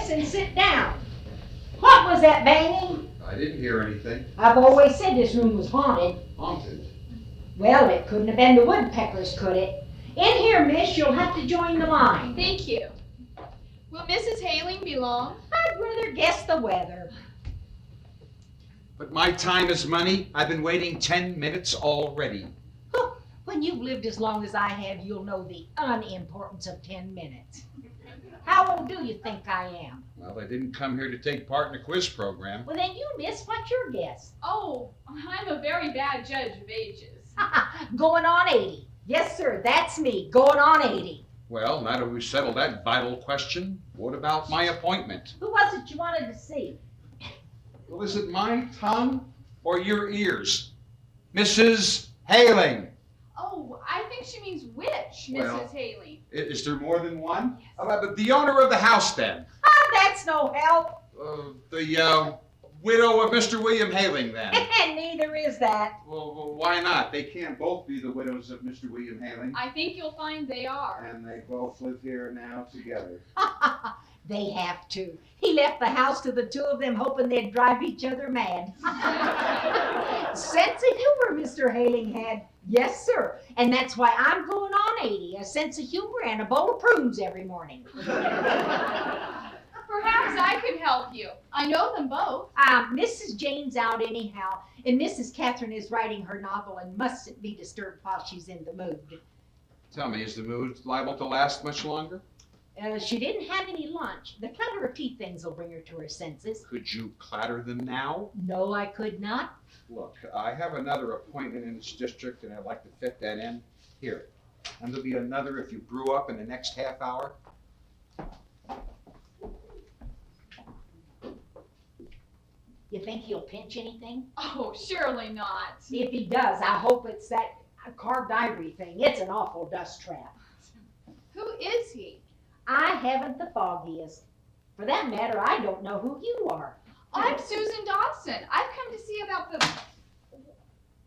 miss, and sit down. What was that banging? I didn't hear anything. I've always said this room was haunted. Haunted? Well, it couldn't have been the woodpeckers, could it? In here, miss, you'll have to join the line. Thank you. Will Mrs. Haling be long? I'd rather guess the weather. But my time is money. I've been waiting 10 minutes already. When you've lived as long as I have, you'll know the unimportance of 10 minutes. How old do you think I am? Well, I didn't come here to take part in a quiz program. Well, then you miss. What's your guess? Oh, I'm a very bad judge of ages. Going on 80. Yes, sir, that's me, going on 80. Well, now that we've settled that vital question, what about my appointment? Who was it you wanted to see? Well, is it my tongue or your ears? Mrs. Haling. Oh, I think she means which, Mrs. Well, Haling. Is there more than one? Yes. But the owner of the house, then. That's no help. The widow of Mr. William Haling, then. And neither is that. Well, why not? They can't both be the widows of Mr. William Haling. I think you'll find they are. And they both live here now together. They have to. He left the house to the two of them hoping they'd drive each other mad. Sense of humor Mr. Haling had. Yes, sir. And that's why I'm going on 80. A sense of humor and a bowl of prunes every morning. Perhaps I could help you. I know them both. Mrs. Jane's out anyhow, and Mrs. Catherine is writing her novel and mustn't be disturbed while she's in the mood. Tell me, is the mood liable to last much longer? She didn't have any lunch. The clatter of tea things will bring her to her senses. Could you clatter them now? No, I could not. Look, I have another appointment in this district, and I'd like to fit that in. Here. And there'll be another if you brew up in the next half hour. You think he'll pinch anything? Oh, surely not. If he does, I hope it's that carved ivory thing. It's an awful dust trap. Who is he? I haven't the foggiest. For that matter, I don't know who you are. I'm Susan Dawson. I've come to see about the...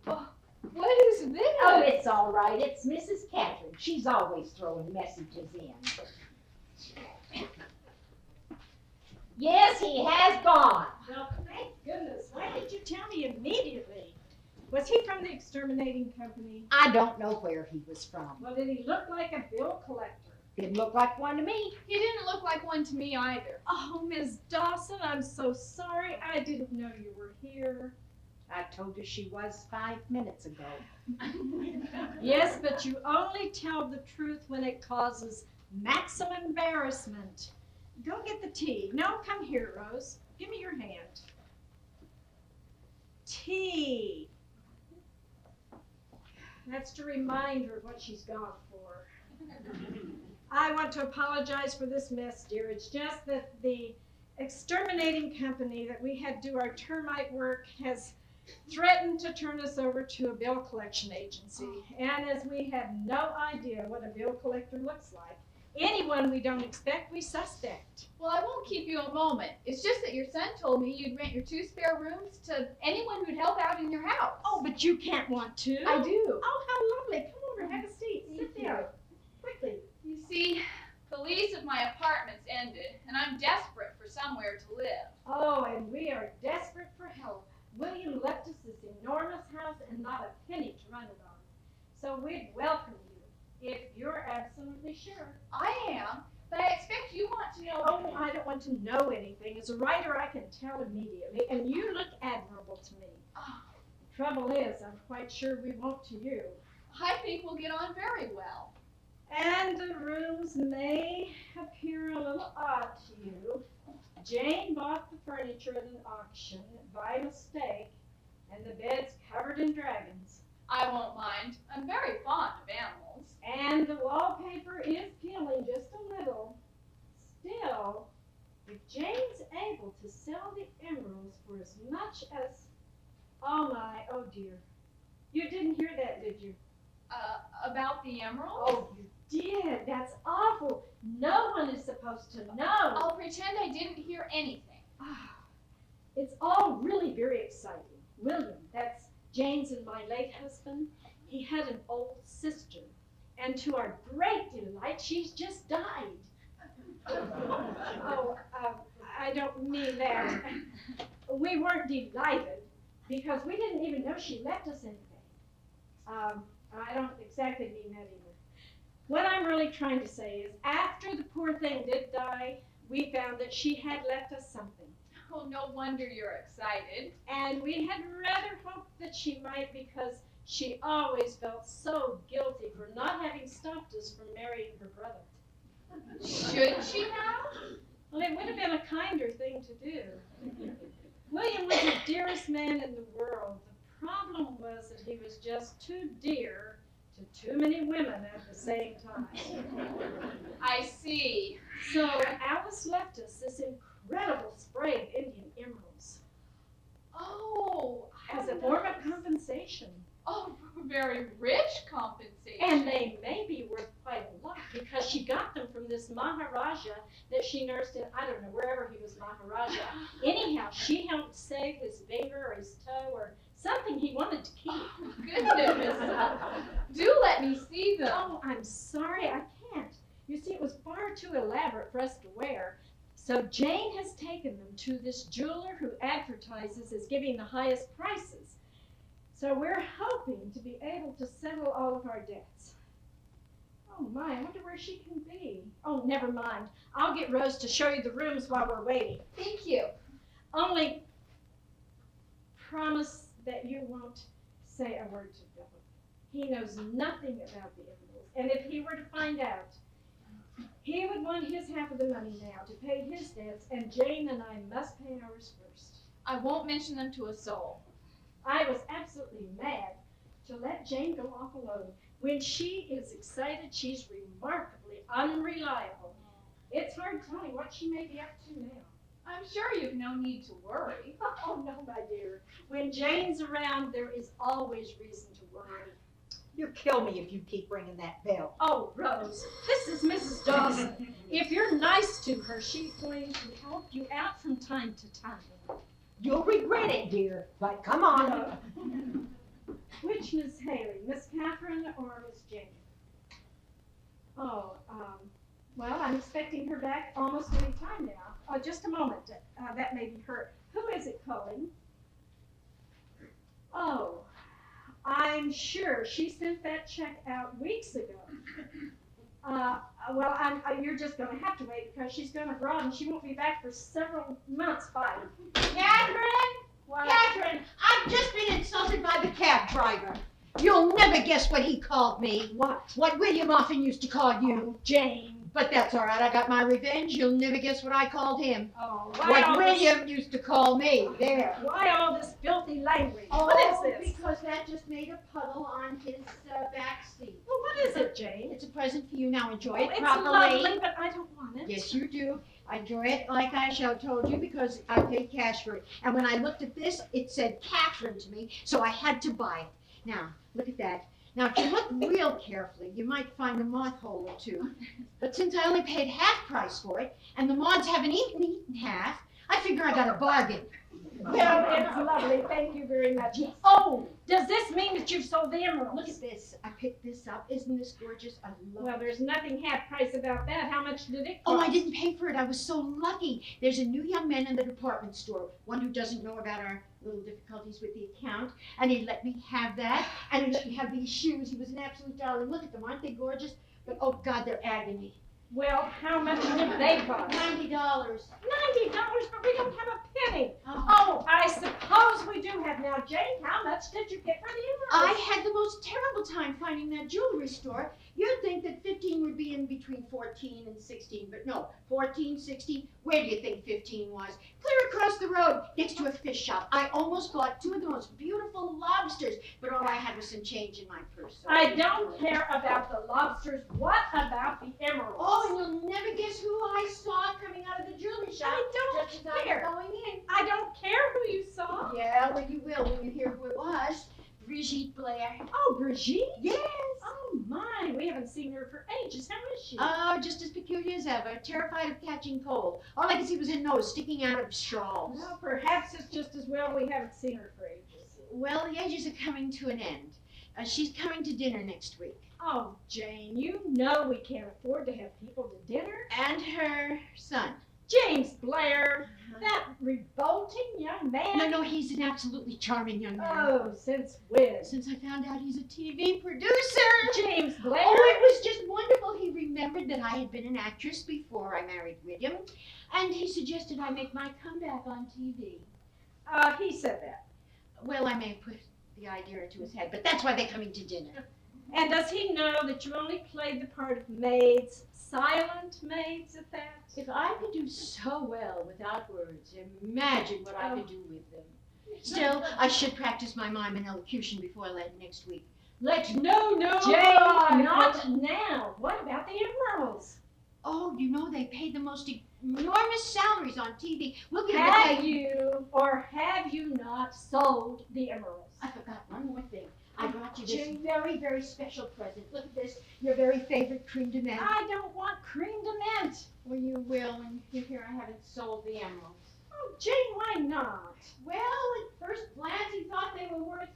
Oh, what is this? Oh, it's all right. It's Mrs. Catherine. She's always throwing messages in. Yes, he has gone. Well, thank goodness. Why did you tell me immediately? Was he from the exterminating company? I don't know where he was from. Well, did he look like a bill collector? Didn't look like one to me. He didn't look like one to me either. Oh, Miss Dawson, I'm so sorry. I didn't know you were here. I told you she was 5 minutes ago. Yes, but you only tell the truth when it causes maximum embarrassment. Go get the tea. No, come here, Rose. Give me your hand. Tea. That's to remind her of what she's gone for. I want to apologize for this mess, dear. It's just that the exterminating company that we had do our termite work has threatened to turn us over to a bill collection agency. And as we have no idea what a bill collector looks like, anyone we don't expect, we suspect. Well, I won't keep you a moment. It's just that your son told me you'd rent your 2 spare rooms to anyone who'd help out in your house. Oh, but you can't want to. I do. Oh, how lovely. Come over, have a seat. Sit down. Quickly. You see, the lease of my apartment's ended, and I'm desperate for somewhere to live. Oh, and we are desperate for help. William left us this enormous house and not a penny to run it on. So we'd welcome you, if you're absolutely sure. I am, but I expect you want to know. Oh, I don't want to know anything. As a writer, I can tell immediately, and you look admirable to me. Oh, Trouble is, I'm quite sure we won't to you. I think we'll get on very well. And the rooms may appear a little odd to you. Jane bought the furniture at an auction by mistake, and the bed's covered in dragons. I won't mind. I'm very fond of animals. And the wallpaper is peeling just a little. Still, if Jane's able to sell the emeralds for as much as... Oh my, oh dear. You didn't hear that, did you? About the emeralds? Oh, you did. That's awful. No one is supposed to know. I'll pretend I didn't hear anything. Ah, it's all really very exciting. William, that's Jane's and my late husband, he had an old sister, and to our great delight, she's just died. I don't mean that. We weren't delighted because we didn't even know she left us anything. I don't exactly mean that either. What I'm really trying to say is after the poor thing did die, we found that she had left us something. Oh, no wonder you're excited. And we had rather hoped that she might because she always felt so guilty for not having stopped us from marrying her brother. Should she now? Well, it would have been a kinder thing to do. William was the dearest man in the world. The problem was that he was just too dear to too many women at the same time. I see. So Alice left us this incredible spray of Indian emeralds Oh, as a form of compensation. Oh, very rich compensation. And they may be worth quite a lot because she got them from this Maharaja that she nursed in, I don't know, wherever he was Maharaja. Anyhow, she helped save his finger or his toe or something he wanted to keep. Oh, goodness. Do let me see them. Oh, I'm sorry, I can't. You see, it was far too elaborate for us to wear. So Jane has taken them to this jeweler who advertises as giving the highest prices. So we're hoping to be able to settle all of our debts. Oh my, I wonder where she can be. Oh, never mind. I'll get Rose to show you the rooms while we're waiting. Thank you. Only promise that you won't say a word to Philip. He knows nothing about the emeralds. And if he were to find out, he would want his half of the money now to pay his debts, and Jane and I must pay ours first. I won't mention them to a soul. I was absolutely mad to let Jane go off alone. When she is excited, she's remarkably unreliable. It's hard telling what she may be up to now. I'm sure you've no need to worry. Oh, no, my dear. When Jane's around, there is always reason to worry. You'll kill me if you keep ringing that bell. Oh, Rose, this is Mrs. Dawson. If you're nice to her, she's going to help you out from time to time. You'll regret it, dear, but come on. Which Miss Haley, Miss Catherine or Miss Jane? Oh, well, I'm expecting her back almost any time now. Oh, just a moment. That may be her. Who is it calling? Oh, I'm sure she sent that check out weeks ago. Well, you're just going to have to wait because she's going abroad and she won't be back for several months by. Catherine! What? Catherine, I've just been insulted by the cab driver. You'll never guess what he called me. What? What William often used to call you. Jane. But that's all right, I got my revenge. You'll never guess what I called him. Oh, What William used to call me. There. Why all this filthy language? Oh, What is this? because that just made a puddle on his back seat. Well, what is it, Jane? It's a present for you. Now enjoy Oh, it it's properly. lovely, but I don't want it. Yes, you do. Enjoy it like I shall told you because I paid cash for it. And when I looked at this, it said Catherine to me, so I had to buy it. Now, look at that. Now, if you look real carefully, you might find a moth hole or two. But since I only paid half price for it, and the moths haven't even eaten half, I figure I got a bargain. Well, it's lovely. Thank you very much. Oh, does this mean that you've sold the emeralds? Look at this. I picked this up. Isn't this gorgeous? I love Well, it. there's nothing half price about that. How much did it Oh, cost? I didn't pay for it. I was so lucky. There's a new young man in the department store, one who doesn't know about our little difficulties with the account, and he let me have that. And he let me have these shoes. He was an absolute darling. Look at them. Aren't they gorgeous? But, oh, God, they're agony. Well, how much did they cost? $90. $90, but we don't have a penny. Oh. Oh, I suppose we do have now. Jane, how much did you get for the I emeralds? had the most terrible time finding that jewelry store. You'd think that 15 would be in between 14 and 16, but no, 14, 16, where do you think 15 was? Clear across the road, next to a fish shop. I almost bought two of the most beautiful lobsters, but all I had was some change in my purse. So I don't care about the lobsters. What about the emeralds? Oh, and you'll never guess who I saw coming out of the jewelry shop. I don't just as I care. was going in. I don't care who you saw. Yeah, well, you will when you hear who it was. Brigitte Blair. Oh, Brigitte? Yes. Oh, my. We haven't seen her for ages. How is she? Oh, just as peculiar as ever, terrified of catching cold. All I could see was her nose sticking out of shawls. Well, perhaps it's just as well we haven't seen her for ages. Well, the ages are coming to an end. She's coming to dinner next week. Oh, Jane, you know we can't afford to have people to dinner. And her son. James Blair, that revolting young man. No, he's an absolutely charming young man. Oh, since when? Since I found out he's a TV producer. James Blair. Oh, it was just wonderful. He remembered that I had been an actress before I married William, and he suggested I make my comeback on TV. He said that. Well, I may have put the idea into his head, but that's why they're coming to dinner. And does he know that you only played the part of maids, silent maids at that? If I could do so well without words, imagine what I could do with them. Still, I should practice my mime and elocution before next week. No, Jane, not now. What about the emeralds? Oh, you know they paid the most enormous salaries on TV. We'll give Have them you or have you not sold the emeralds? I forgot one more thing. I brought you this Jane. very, very special present. Look at this, your very favorite creme de menthe. I don't want creme de menthe. Well, you will when you hear I haven't sold the emeralds. Oh, Jane, why not? Well, at first glance, he thought they were worth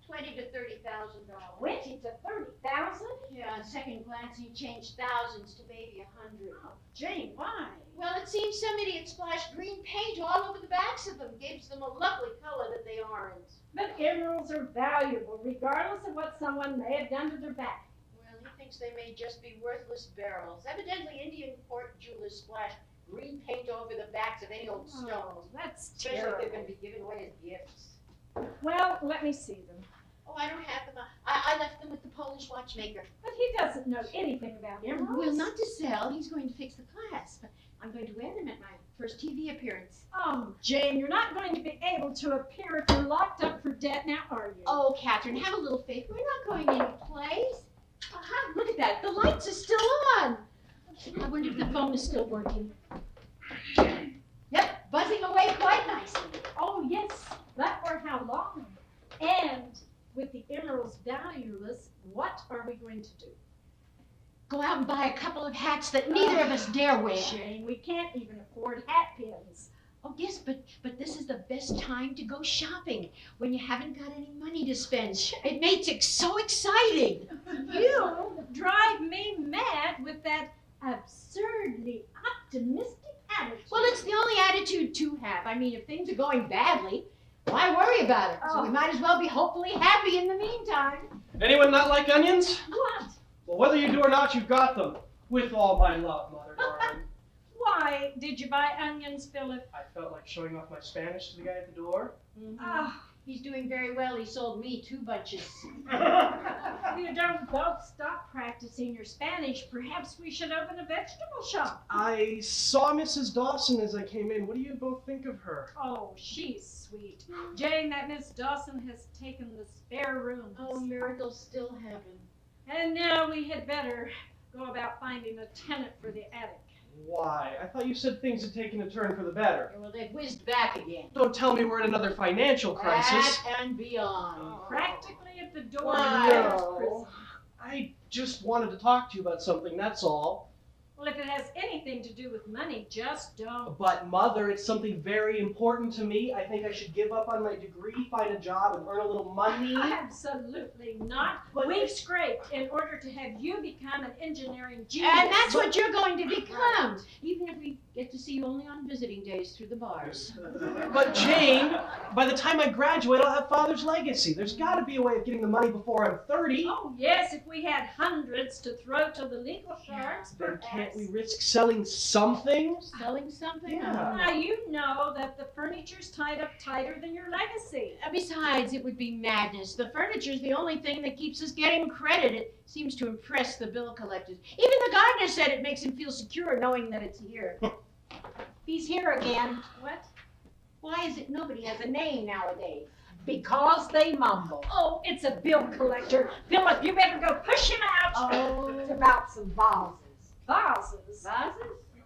$20,000 to $30,000. 20 to 30,000? Yeah, on second glance, he changed thousands to maybe 100. Oh, Jane, why? Well, it seems some idiot splashed green paint all over the backs of them, gives them a lovely color that they aren't. But emeralds are valuable, regardless of what someone may have done to their back. Well, he thinks they may just be worthless beryls. Evidently, Indian court jewelers splash green paint over the backs of any old stone. Oh, that's Especially if they're terrible. going to be given away as gifts. Well, let me see them. Oh, I don't have them. I left them with the Polish watchmaker. But he doesn't know anything about emeralds. Well, not to sell. He's going to fix the glass. But I'm going to wear them at my first TV appearance. Oh, Jane, you're not going to be able to appear if you're locked up for debt now, are you? Oh, Catherine, have a little faith. We're not going any place. Aha, look at that. The lights are still on. I wonder if the phone is still working. Yep, buzzing away quite nicely. Oh, yes, but for how long? And with the emeralds valueless, what are we going to do? Go out and buy a couple of hats that neither of us dare wear. Jane, we can't even afford hat pins. Oh, yes, but this is the best time to go shopping when you haven't got any money to spend. It makes it so exciting. You drive me mad with that absurdly optimistic attitude. Well, it's the only attitude to have. I mean, if things are going badly, why worry about it? So we might as well be hopefully happy in the meantime. Anyone not like onions? What? Well, whether you do or not, you've got them. With all my love, Mother darling. Why did you buy onions, Philip? I felt like showing off my Spanish to the guy at the door. Ah, He's doing very well. He sold me 2 bunches. you don't both stop practicing your Spanish. Perhaps we should open a vegetable shop. I saw Mrs. Dawson as I came in. What do you both think of her? Oh, she's sweet. Jane, that Miss Dawson has taken the spare rooms. Oh, miracles still happen. And now we had better go about finding a tenant for the attic. Why? I thought you said things had taken a turn for the better. Well, they've whizzed back again. Don't tell me we're in another financial crisis. That and beyond. Practically at the door. Why? No. I just wanted to talk to you about something, that's all. Well, if it has anything to do with money, just don't. But Mother, it's something very important to me. I think I should give up on my degree, find a job, and earn a little money. Absolutely not. But We've scraped in order to have you become an engineering genius. And that's what you're going to become, even if we get to see you only on visiting days through the bars. But Jane, by the time I graduate, I'll have Father's legacy. There's got to be a way of getting the money before I'm 30. Oh, yes, if we had hundreds to throw to the legal sharks, Then perhaps. can't we risk selling something? Selling something? Yeah. Now, you know that the furniture's tied up tighter than your legacy. Besides, it would be madness. The furniture's the only thing that keeps us getting credit. It seems to impress the bill collectors. Even the gardener said it makes him feel secure knowing that it's here. He's here again. What? Why is it nobody has a name nowadays? Because they mumble. Oh, it's a bill collector. Philip, you better go push him out. Oh, it's about some vases. Vases. Vases?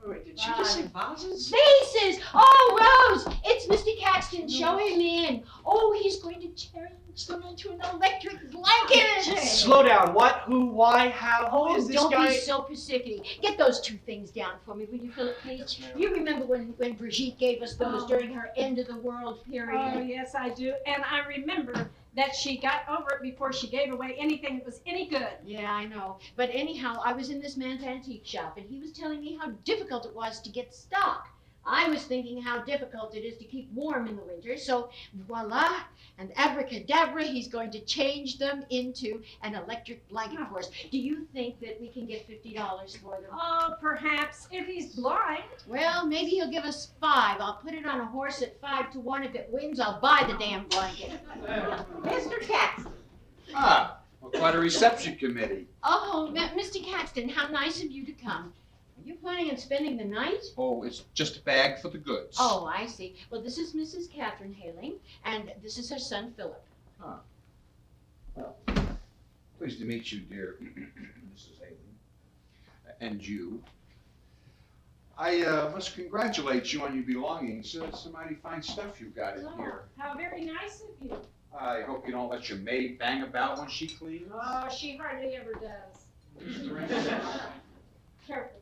Wait, did she just say vases? Vases! Oh, Rose! It's Mr. Caxton. Show him in. Oh, he's going to change turns them into an electric blanket. Slow down. What? Who? Why? How? Who Oh, is this don't guy? be so persnickety. Get those two things down for me, will you, Philip, please? Yes, ma'am. You remember when Brigitte gave us those Oh. during her end of the world Oh, period? yes, I do. And I remember that she got over it before she gave away anything that was any good. Yeah, I know. But anyhow, I was in this man's antique shop, and he was telling me how difficult it was to get stock. I was thinking how difficult it is to keep warm in the winter, so voila, and abracadabra, he's going to change them into an electric blanket for us. Do you think that we can get $50 for them? Oh, perhaps if he's blind. Well, maybe he'll give us 5. I'll put it on a horse at 5 to 1. If it wins, I'll buy the damn blanket. Mr. Caxton. Ah, well, quite a reception committee. Oh, Mr. Caxton, how nice of you to come. Are you planning on spending the night? Oh, it's just a bag for the goods. Oh, I see. Well, this is Mrs. Catherine Haling, and this is her son, Philip. Pleased to meet you, dear Mrs. Halen. And you. I must congratulate you on your belongings. Some mighty fine stuff you've got in Oh, here. how very nice of you. I hope you don't let your maid bang about when she cleans. Oh, she hardly ever does. Careful.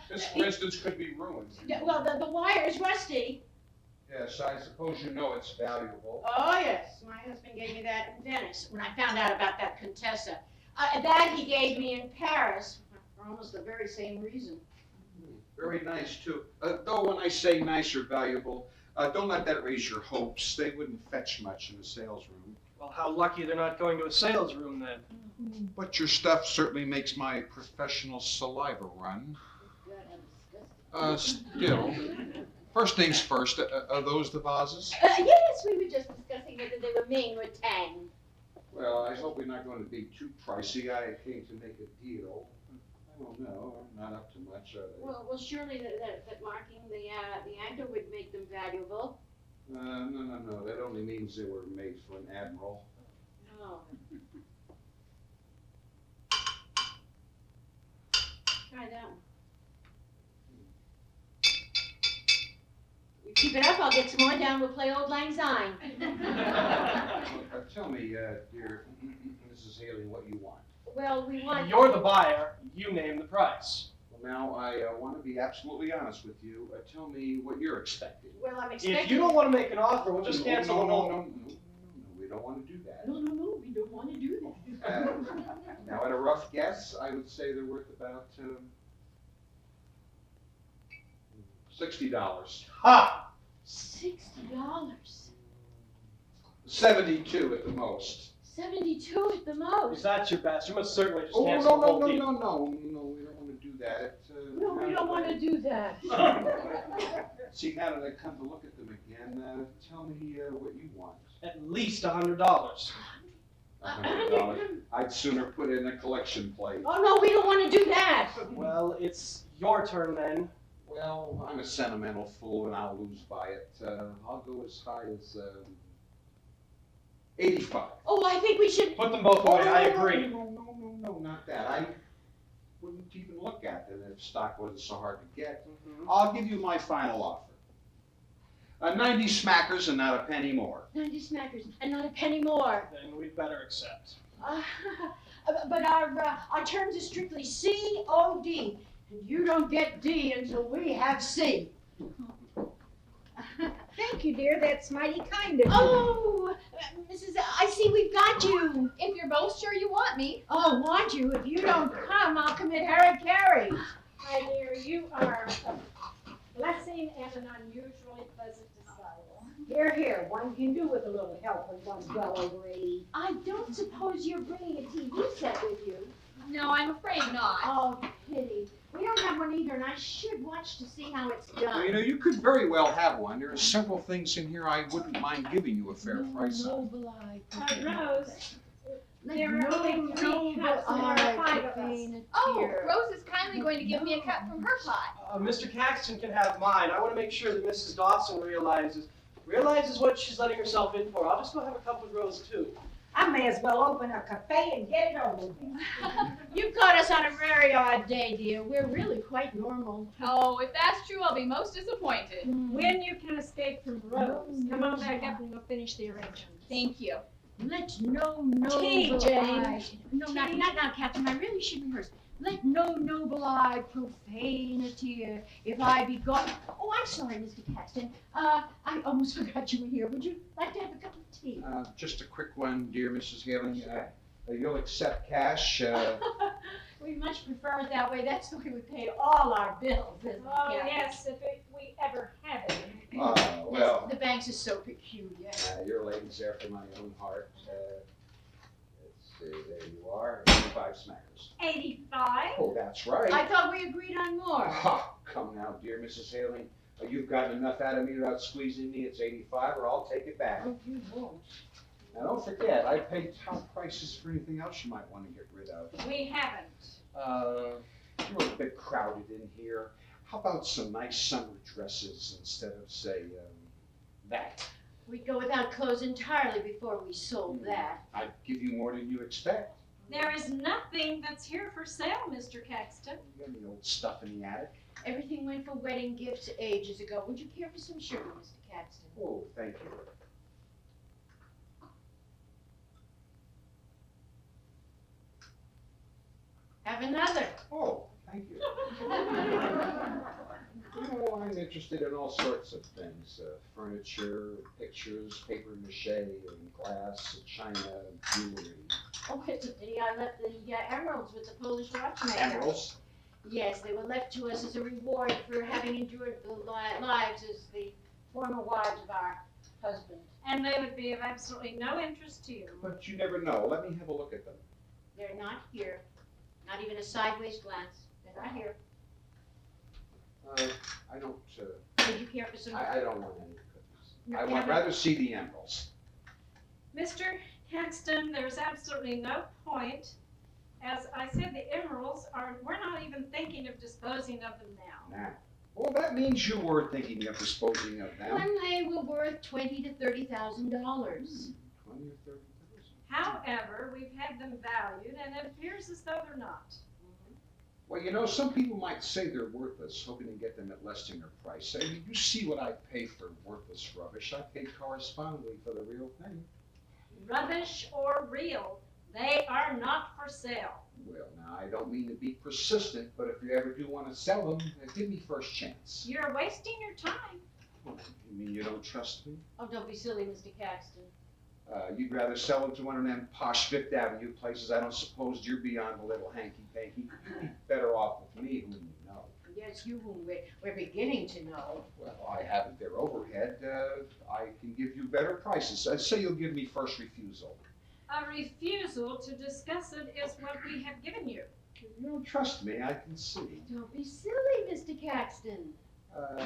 This, for instance, could be ruined. Well, the wire is rusty. Yes, I suppose you know it's valuable. Oh, yes. My husband gave me that in Venice when I found out about that Contessa. That he gave me in Paris for almost the very same reason. Very nice, too. Though when I say nice or valuable, don't let that raise your hopes. They wouldn't fetch much in the sales room. Well, how lucky they're not going to a sales room then. But your stuff certainly makes my professional saliva run. Still. First things first, are those the vases? Yes, we were just discussing whether they were Ming or Tang. Well, I hope we're not going to be too pricey. I came to make a deal. I don't know, not up to much, are they? Well, surely that marking the anchor would make them valuable. No. That only means they were made for an admiral. Oh. Try that one. You keep it up, I'll get some more down. We'll play Old Lang Syne. Tell me, dear Mrs. Haley, what you want. Well, we want. You're the buyer. You name the price. Well, now, I want to be absolutely honest with you. Tell me what you're expecting. Well, I'm expecting. If you don't want to make an offer, we'll just cancel the whole. No, we don't want to do that. No, we don't want to do that. Now, at a rough guess, I would say they're worth about $60. Ha! $60. 72 at the most. 72 at the If most. that's your best, you must certainly just Oh, cancel the whole deal. no, we don't want to do that. No, we don't want to do that. See, now that I come to look at them again, tell me what you want. At least $100. $100. I'd sooner put in a collection plate. Oh, no, we don't want to do that. Well, it's your turn then. Well, I'm a sentimental fool and I'll lose by it. I'll go as high as 85. Oh, I think we should. Put them both away. I agree. No, not that. I wouldn't even look at them if stock wasn't so hard to get. Mhm. I'll give you my final offer. 90 smackers and not a penny more. 90 smackers and not a penny more. Then we'd better accept. But our terms are strictly COD. And you don't get D until we have C. Thank you, dear. That's mighty kind of you. Oh, Mrs. I see we've got you. If you're both sure you want me. Oh, want you? If you don't come, I'll commit Harry. My dear, you are a blessing and an unusually pleasant disciple. Here, one can do with a little help when one's well over 80. I don't suppose you're bringing a TV set with you. No, I'm afraid not. Oh, pity. We don't have one either, and I should watch to see how it's Well, done. you could very well have one. There are several things in here I wouldn't mind giving you a fair price on. Noble eye. Rose, Like there are only noble 3 cups and there eye are 5 to of us. feign a Oh, tear. Rose is kindly going to give me a cup from her pot. Mr. Caxton can have mine. I want to make sure that Mrs. Dawson realizes what she's letting herself in for. I'll just go have a cup with Rose too. I may as well open a cafe and get it over with. You caught us on a very odd day, dear. We're really quite normal. Oh, if that's true, I'll be most disappointed. When you can escape from Rose, come on back up and we'll finish the arrangement. Thank you. Let no noble TJ. eye. No, not now, Captain. I really should rehearse. Let no noble eye profane a tear if I be gone. Oh, I'm sorry, Mr. Caxton. I almost forgot you were here. Would you like to have a cup of tea? Just a quick one, dear Mrs. Haling. You'll accept cash. We much prefer it that way. That's the way we pay all our bills, isn't it? Oh, Captain? yes, we ever have it. Well, The banks are so peculiar. your lady's there for my own heart. Let's see, there you are, 85 smackers. 85? Oh, that's right. I thought we agreed on more. Ah, come now, dear Mrs. Haling. You've gotten enough out of me without squeezing me. It's 85, or I'll take it back. Oh, you won't. Now, don't forget, I paid top prices for anything else you might want to get rid of. We haven't. You're a bit crowded in here. How about some nice summer dresses instead of, say, that? We'd go without clothes entirely before we sold that. I'd give you more than you expect. There is nothing that's here for sale, Mr. Caxton. You got any old stuff in the attic? Everything went for wedding gifts ages ago. Would you care for some sugar, Mr. Caxton? Oh, thank you. Have another. Oh, thank you. I'm interested in all sorts of things. Furniture, pictures, paper mache, and glass, china, jewelry. Oh, it's a pity I left the emeralds with the Polish watchmaker. Emeralds? Yes, they were left to us as a reward for having endured the lives as the former wives of our husband. And they would be of absolutely no interest to you. But you never know. Let me have a look at them. They're not here. Not even a sideways glance. They're not here. I don't, Would you care for some? I don't want any cookies. No, I would Kevin. rather see the emeralds. Mr. Caxton, there's absolutely no point. As I said, the emeralds we're not even thinking of disposing of them now. Now, well, that means you were thinking of disposing of them. When they were worth $20,000 to $30,000. 20 or 30,000. However, we've had them valued, and it appears as though they're not. Well, you know, some people might say they're worthless, hoping to get them at less than their price. I mean, you see what I pay for worthless rubbish. I pay correspondingly for the real thing. Rubbish or real, they are not for sale. Well, now, I don't mean to be persistent, but if you ever do want to sell them, give me first chance. You're wasting your time. You mean you don't trust me? Oh, don't be silly, Mr. Caxton. You'd rather sell them to one of them posh Fifth Avenue places. I don't suppose you're beyond a little hanky-panky. You'd be better off with me, whom you know. Yes, you whom we're beginning to know. Well, I haven't their overhead. I can give you better prices. Say you'll give me first refusal. A refusal to discuss it is what we have given you. You don't trust me, I can see. Don't be silly, Mr. Caxton. Now,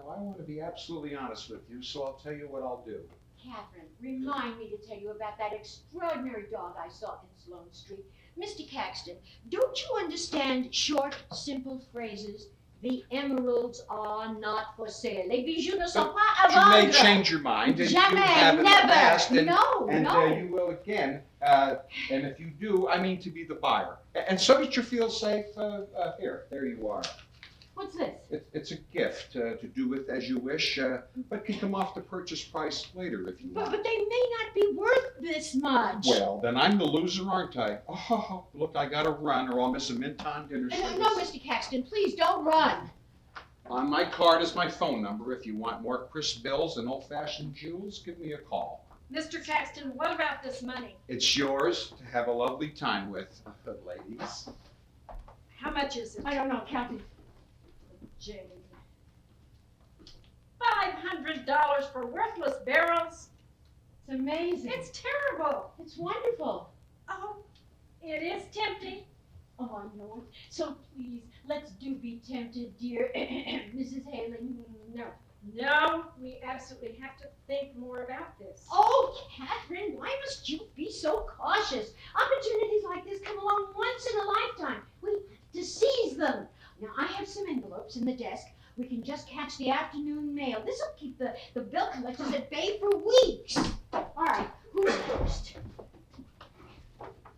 I want to be absolutely honest with you, so I'll tell you what I'll do. Catherine, remind me to tell you about that extraordinary dog I saw in Sloane Street. Mr. Caxton, don't you understand short, simple phrases? The emeralds are not for sale. Les bijoux ne sont pas à You may vendre. change your mind, and you Jamais, have in the never. past, and, No, and no. you will again. And if you do, I mean to be the buyer. And so that you feel safe, there you are. What's this? It's a gift to do with as you wish, but can come off the purchase price later if you want. But they may not be worth this much. Well, then I'm the loser, aren't I? Oh, look, I gotta run or I'll miss a Minton dinner service. No, Mr. Caxton, please don't run. On my card is my phone number. If you want more crisp bills and old-fashioned jewels, give me a call. Mr. Caxton, what about this money? It's yours to have a lovely time with, ladies. How much is it? I don't know, Captain. Jane. $500 for worthless barrels? It's amazing. It's terrible. It's wonderful. Oh, it is tempting. Oh, I know it. So please, let's do be tempted, dear Mrs. Haling. No, no, we absolutely have to think more about this. Oh, Catherine, why must you be so cautious? Opportunities like this come along once in a lifetime. We have to seize them. Now, I have some envelopes in the desk. We can just catch the afternoon mail. This will keep the bill collectors at bay for weeks. All right, who's first?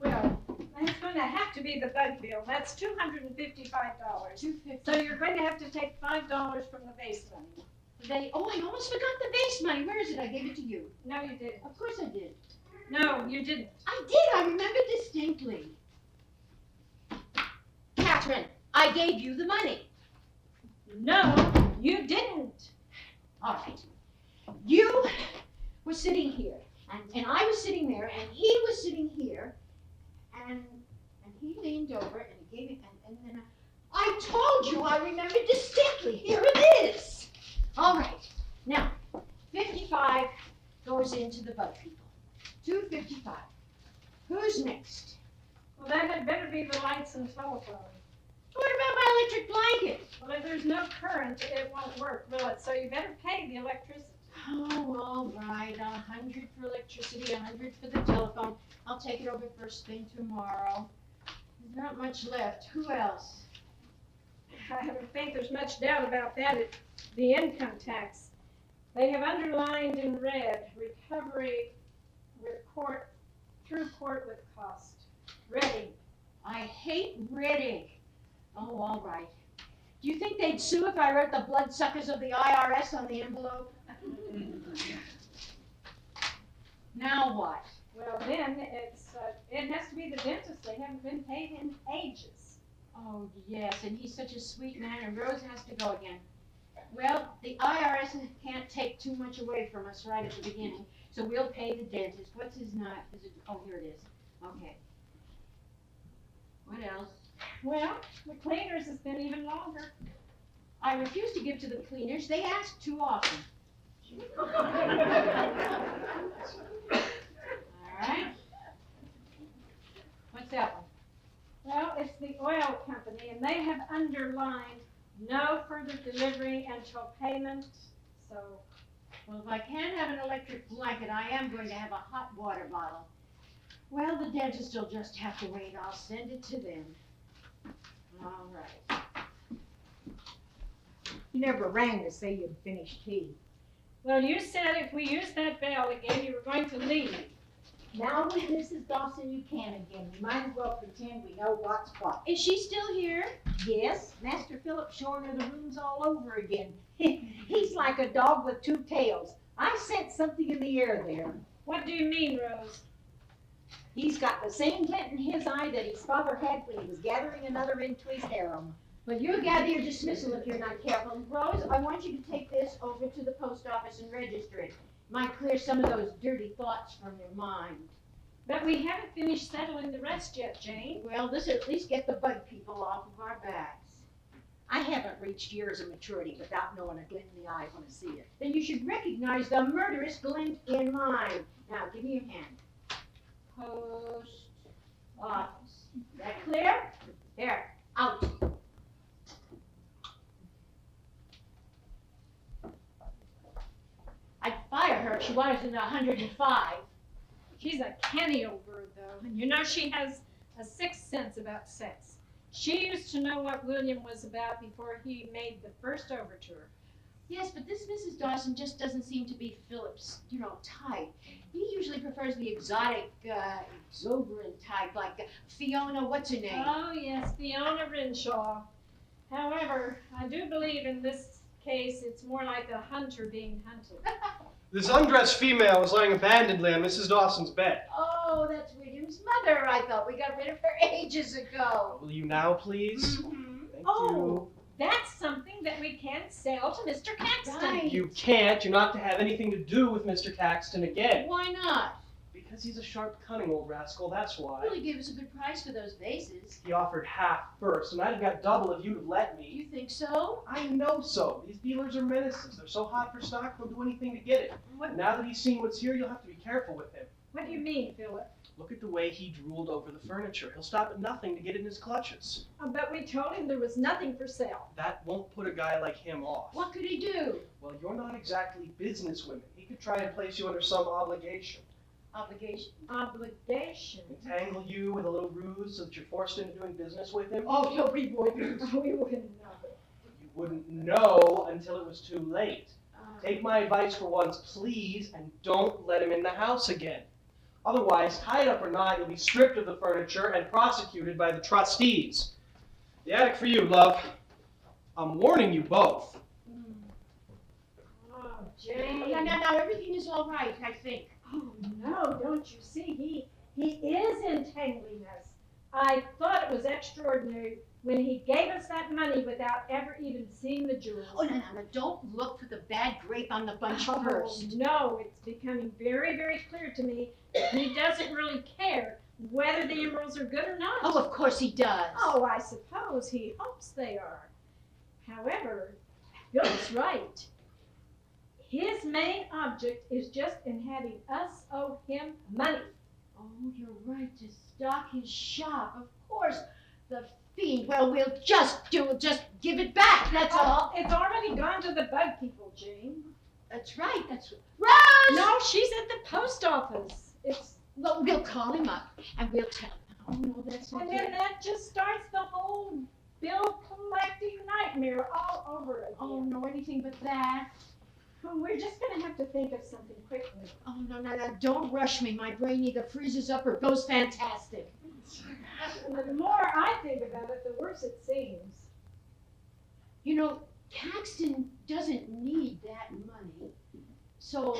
Well, it's going to have to be the bug bill. That's $255. $250. So you're going to have to take $5 from the base money. Oh, I almost forgot the base money. Where is it? I gave it to you. No, you didn't. Of course I did. No, you didn't. I did, I remember distinctly. Catherine, I gave you the money. No, you didn't. All right. You were sitting here, and I was sitting there, and he was sitting here, and he leaned over and he gave me, and then I told you I remember distinctly. Here it is. All right. Now, 55 goes into the bug people. 255. Who's next? Well, that had better be the lights and telephone. What about my electric blanket? Well, if there's no current, it won't work, will it? So you better pay the electricity. Oh, all right. 100 for electricity, 100 for the telephone. I'll take it over first thing tomorrow. There's not much left. Who else? I don't think there's much doubt about that. The income tax. They have underlined in red, recovery with court, through court with cost. Ready. I hate red ink. Oh, all right. Do you think they'd sue if I wrote the bloodsuckers of the IRS on the envelope? Now what? Well, then it has to be the dentist. They haven't been paid in ages. Oh, yes, and he's such a sweet man, and Rose has to go again. Well, the IRS can't take too much away from us right at the beginning, so we'll pay the dentist. What's his name? Oh, here it is. Okay. What else? Well, the cleaners has been even longer. I refuse to give to the cleaners. They ask too often. All right. What's that one? Well, it's the oil company, and they have underlined no further delivery until payment. So, Well, if I can't have an electric blanket, I am going to have a hot water bottle. Well, the dentist will just have to wait. I'll send it to them. All right. You never rang to say you'd finished tea. well, you said if we use that bell again, you were going to leave. Now with Mrs. Dawson, you can again. You might as well pretend we know what's what. Is she still here? Yes, Master Philip's showing her the rooms all over again. He's like a dog with two tails. I sensed something in the air there. What do you mean, Rose? He's got the same glint in his eye that his father had when he was gathering another into his harem. Well, you'll gather your dismissal if you're not careful. Rose, I want you to take this over to the post office and register it. Might clear some of those dirty thoughts from your mind. But we haven't finished settling the rest yet, Jane. Well, this will at least get the bug people off of our backs. I haven't reached years of maturity without knowing a glint in the eye when I see it. Then you should recognize the murderous glint in mine. Now, give me your hand. Post office. That clear? There, out. I'd fire her if she wanted in 105. She's a canny old bird, though, and you know she has a sixth sense about sex. She used to know what William was about before he made the first overture. Yes, but this Mrs. Dawson just doesn't seem to be Philip's, type. He usually prefers the exotic, exuberant type, like Fiona, what's her name? Oh, yes, Fiona Renshaw. However, I do believe in this case it's more like a hunter being hunted. This undressed female was lying abandonedly on Mrs. Dawson's bed. Oh, that's William's mother. I thought we got rid of her ages ago. Will you now, please? Mm-hmm. Thank Oh. That's something that we can sell to Mr. Caxton. Right. you. You can't. You're not to have anything to do with Mr. Caxton again. Why not? Because he's a sharp, cunning old rascal, that's why. Well, he gave us a good price for those vases. He offered half first, and I'd have got double if you'd have let me. You think so? I know so. These dealers are menaces. They're so hot for stock, they'll do anything to get it. What, Now that he's seen what's here, you'll have to be careful with him. what do you mean, Philip? Look at the way he drooled over the furniture. He'll stop at nothing to get it in his clutches. But we told him there was nothing for sale. That won't put a guy like him off. What could he do? Well, you're not exactly businesswomen. He could try and place you under some obligation. Obligation. Obligation. Entangle you with a little ruse so that you're forced into doing business with him. Oh, no, we wouldn't. We wouldn't know. You wouldn't know until it was too late. Take my advice for once, please, and don't let him in the house again. Otherwise, tied up or not, you'll be stripped of the furniture and prosecuted by the trustees. The attic for you, love. I'm warning you both. Oh, Jane. No, everything is all right, I think. Oh, no, don't you see? He is entangling us. I thought it was extraordinary when he gave us that money without ever even seeing the jewels. Oh, no, don't look for the bad grape on the bunch Oh, first. no, it's becoming very, very clear to me that he doesn't really care whether the emeralds are good or not. Oh, of course he does. Oh, I suppose he hopes they are. However, Philip's right. His main object is just in having us owe him money. Oh, you're right, to stock his shop, of course. The fiend, well, we'll just give it back, that's all. It's already gone to the bug people, Jane. That's right, Rose! No, she's at the post office. Well, we'll call him up, and we'll tell him. Oh, no, that's not And good. then that just starts the whole bill collecting nightmare all over again. Oh, no, anything but that. We're just gonna have to think of something quickly. Oh, no, don't rush me. My brain either freezes up or goes fantastic. The more I think about it, the worse it seems. You know, Caxton doesn't need that money, so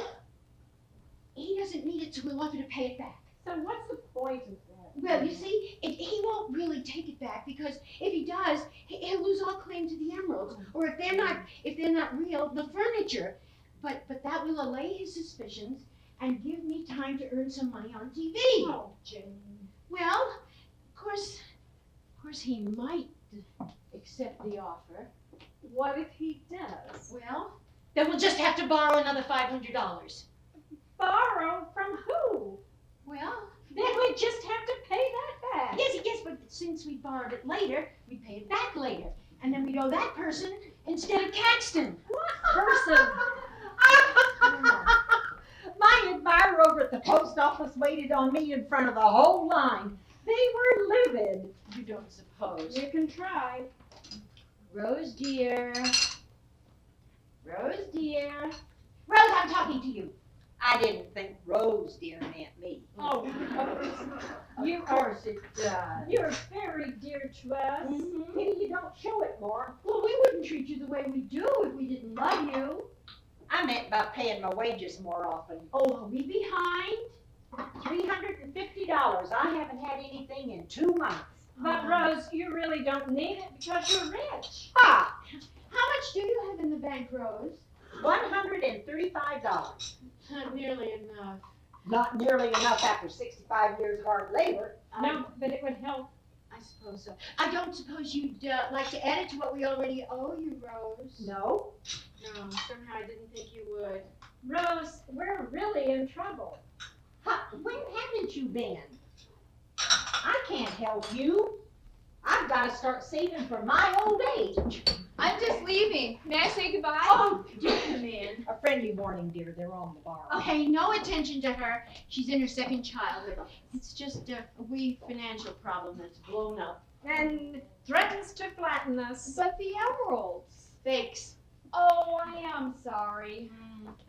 he doesn't need it, so we'll offer to pay it back. So what's the point of that? Well, you see, he won't really take it back because if he does, he'll lose all claim to the emeralds, or if they're not real, the furniture. But that will allay his suspicions and give me time to earn some money on TV. Oh, Jane. Well, of course he might accept the offer. What if he does? Well, then we'll just have to borrow another $500. Borrow from who? Well, Then we just have to pay that back. yes, but since we borrowed it later, we pay it back later. And then we owe that person instead of Caxton. Person. My admirer over at the post office waited on me in front of the whole line. They were livid. You don't suppose. You can try. Rose dear. Rose, I'm talking to you. I didn't think Rose dear meant me. Oh, Of course it does. you're very dear to us. Maybe you don't show it more. Well, we wouldn't treat you the way we do if we didn't love you. I meant about paying my wages more often. Oh, are we behind? $350. I haven't had anything in 2 months. But Rose, you really don't need it because you're rich. Ha! How much do you have in the bank, Rose? $135. Not nearly enough. Not nearly enough after 65 years of hard labor. No, but it would help. I suppose so. I don't suppose you'd like to add it to what we already owe you, Rose. No. No, somehow I didn't think you would. Rose, we're really in trouble. When haven't you been? I can't help you. I've got to start saving for my old age. I'm just leaving. May I say goodbye? Oh, do come in. A friendly morning, dear. They're on the bar. Okay, no attention to her. She's in her second childhood. It's just a wee financial problem that's blown up. And threatens to flatten us. But the emeralds. Fakes. Oh, I am sorry.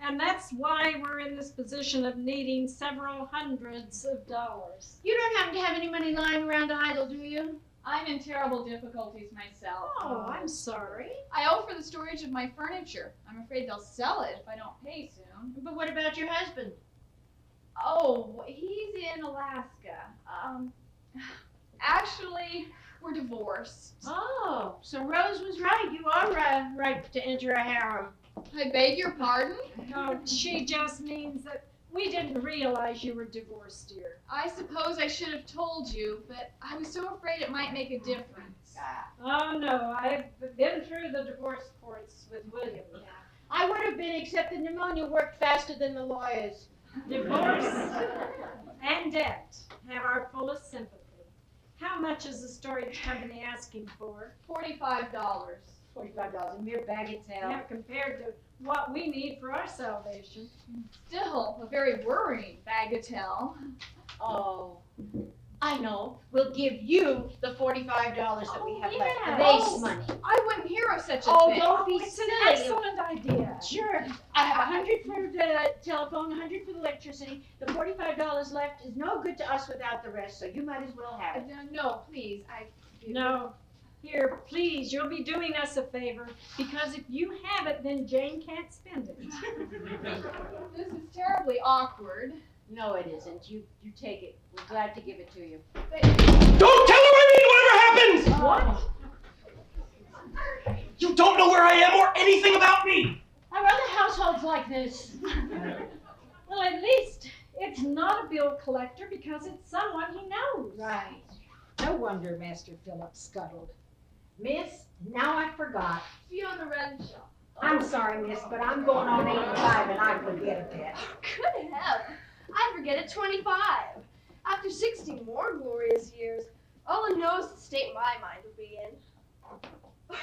And that's why we're in this position of needing several hundreds of dollars. You don't happen to have any money lying around idle, do you? I'm in terrible difficulties myself. Oh, I'm sorry. I owe for the storage of my furniture. I'm afraid they'll sell it if I don't pay soon. But what about your husband? Oh, he's in Alaska. Actually, we're divorced. Oh, so Rose was right. You are right to enter a harem. I beg your pardon? No, she just means that we didn't realize you were divorced, dear. I suppose I should have told you, but I was so afraid it might make a difference. Oh, no, I've been through the divorce courts with William. I would have been, except the pneumonia worked faster than the lawyers. Divorce and debt have our fullest sympathy. How much is the storage company asking for? $45. $45, a mere bagatelle. Yeah, compared to what we need for our salvation. Still a very worrying bagatelle. Oh, I know. We'll give you the $45 that we have left, the yes. base money. I wouldn't hear of such a Oh, thing. don't be It's an silly. excellent idea. Sure. I have 100 for the telephone, 100 for the electricity. The $45 left is no good to us without the rest, so you might as well have it. No, please. No. Here, please, you'll be doing us a favor, because if you have it, then Jane can't spend it. This is terribly awkward. No, it isn't. You take it. We're glad to give it to you. Don't tell her I mean whatever happens! What? You don't know where I am or anything about me! Are other households like this? Well, at least it's not a bill collector because it's someone he knows. Right. No wonder Master Philip scuttled. Miss, now I forgot. Fiona Renshaw. I'm sorry, miss, but I'm going on 85 and I forget a bit. Good heaven, I forget at 25. After 60 more glorious years, all I know is the state my mind will be in.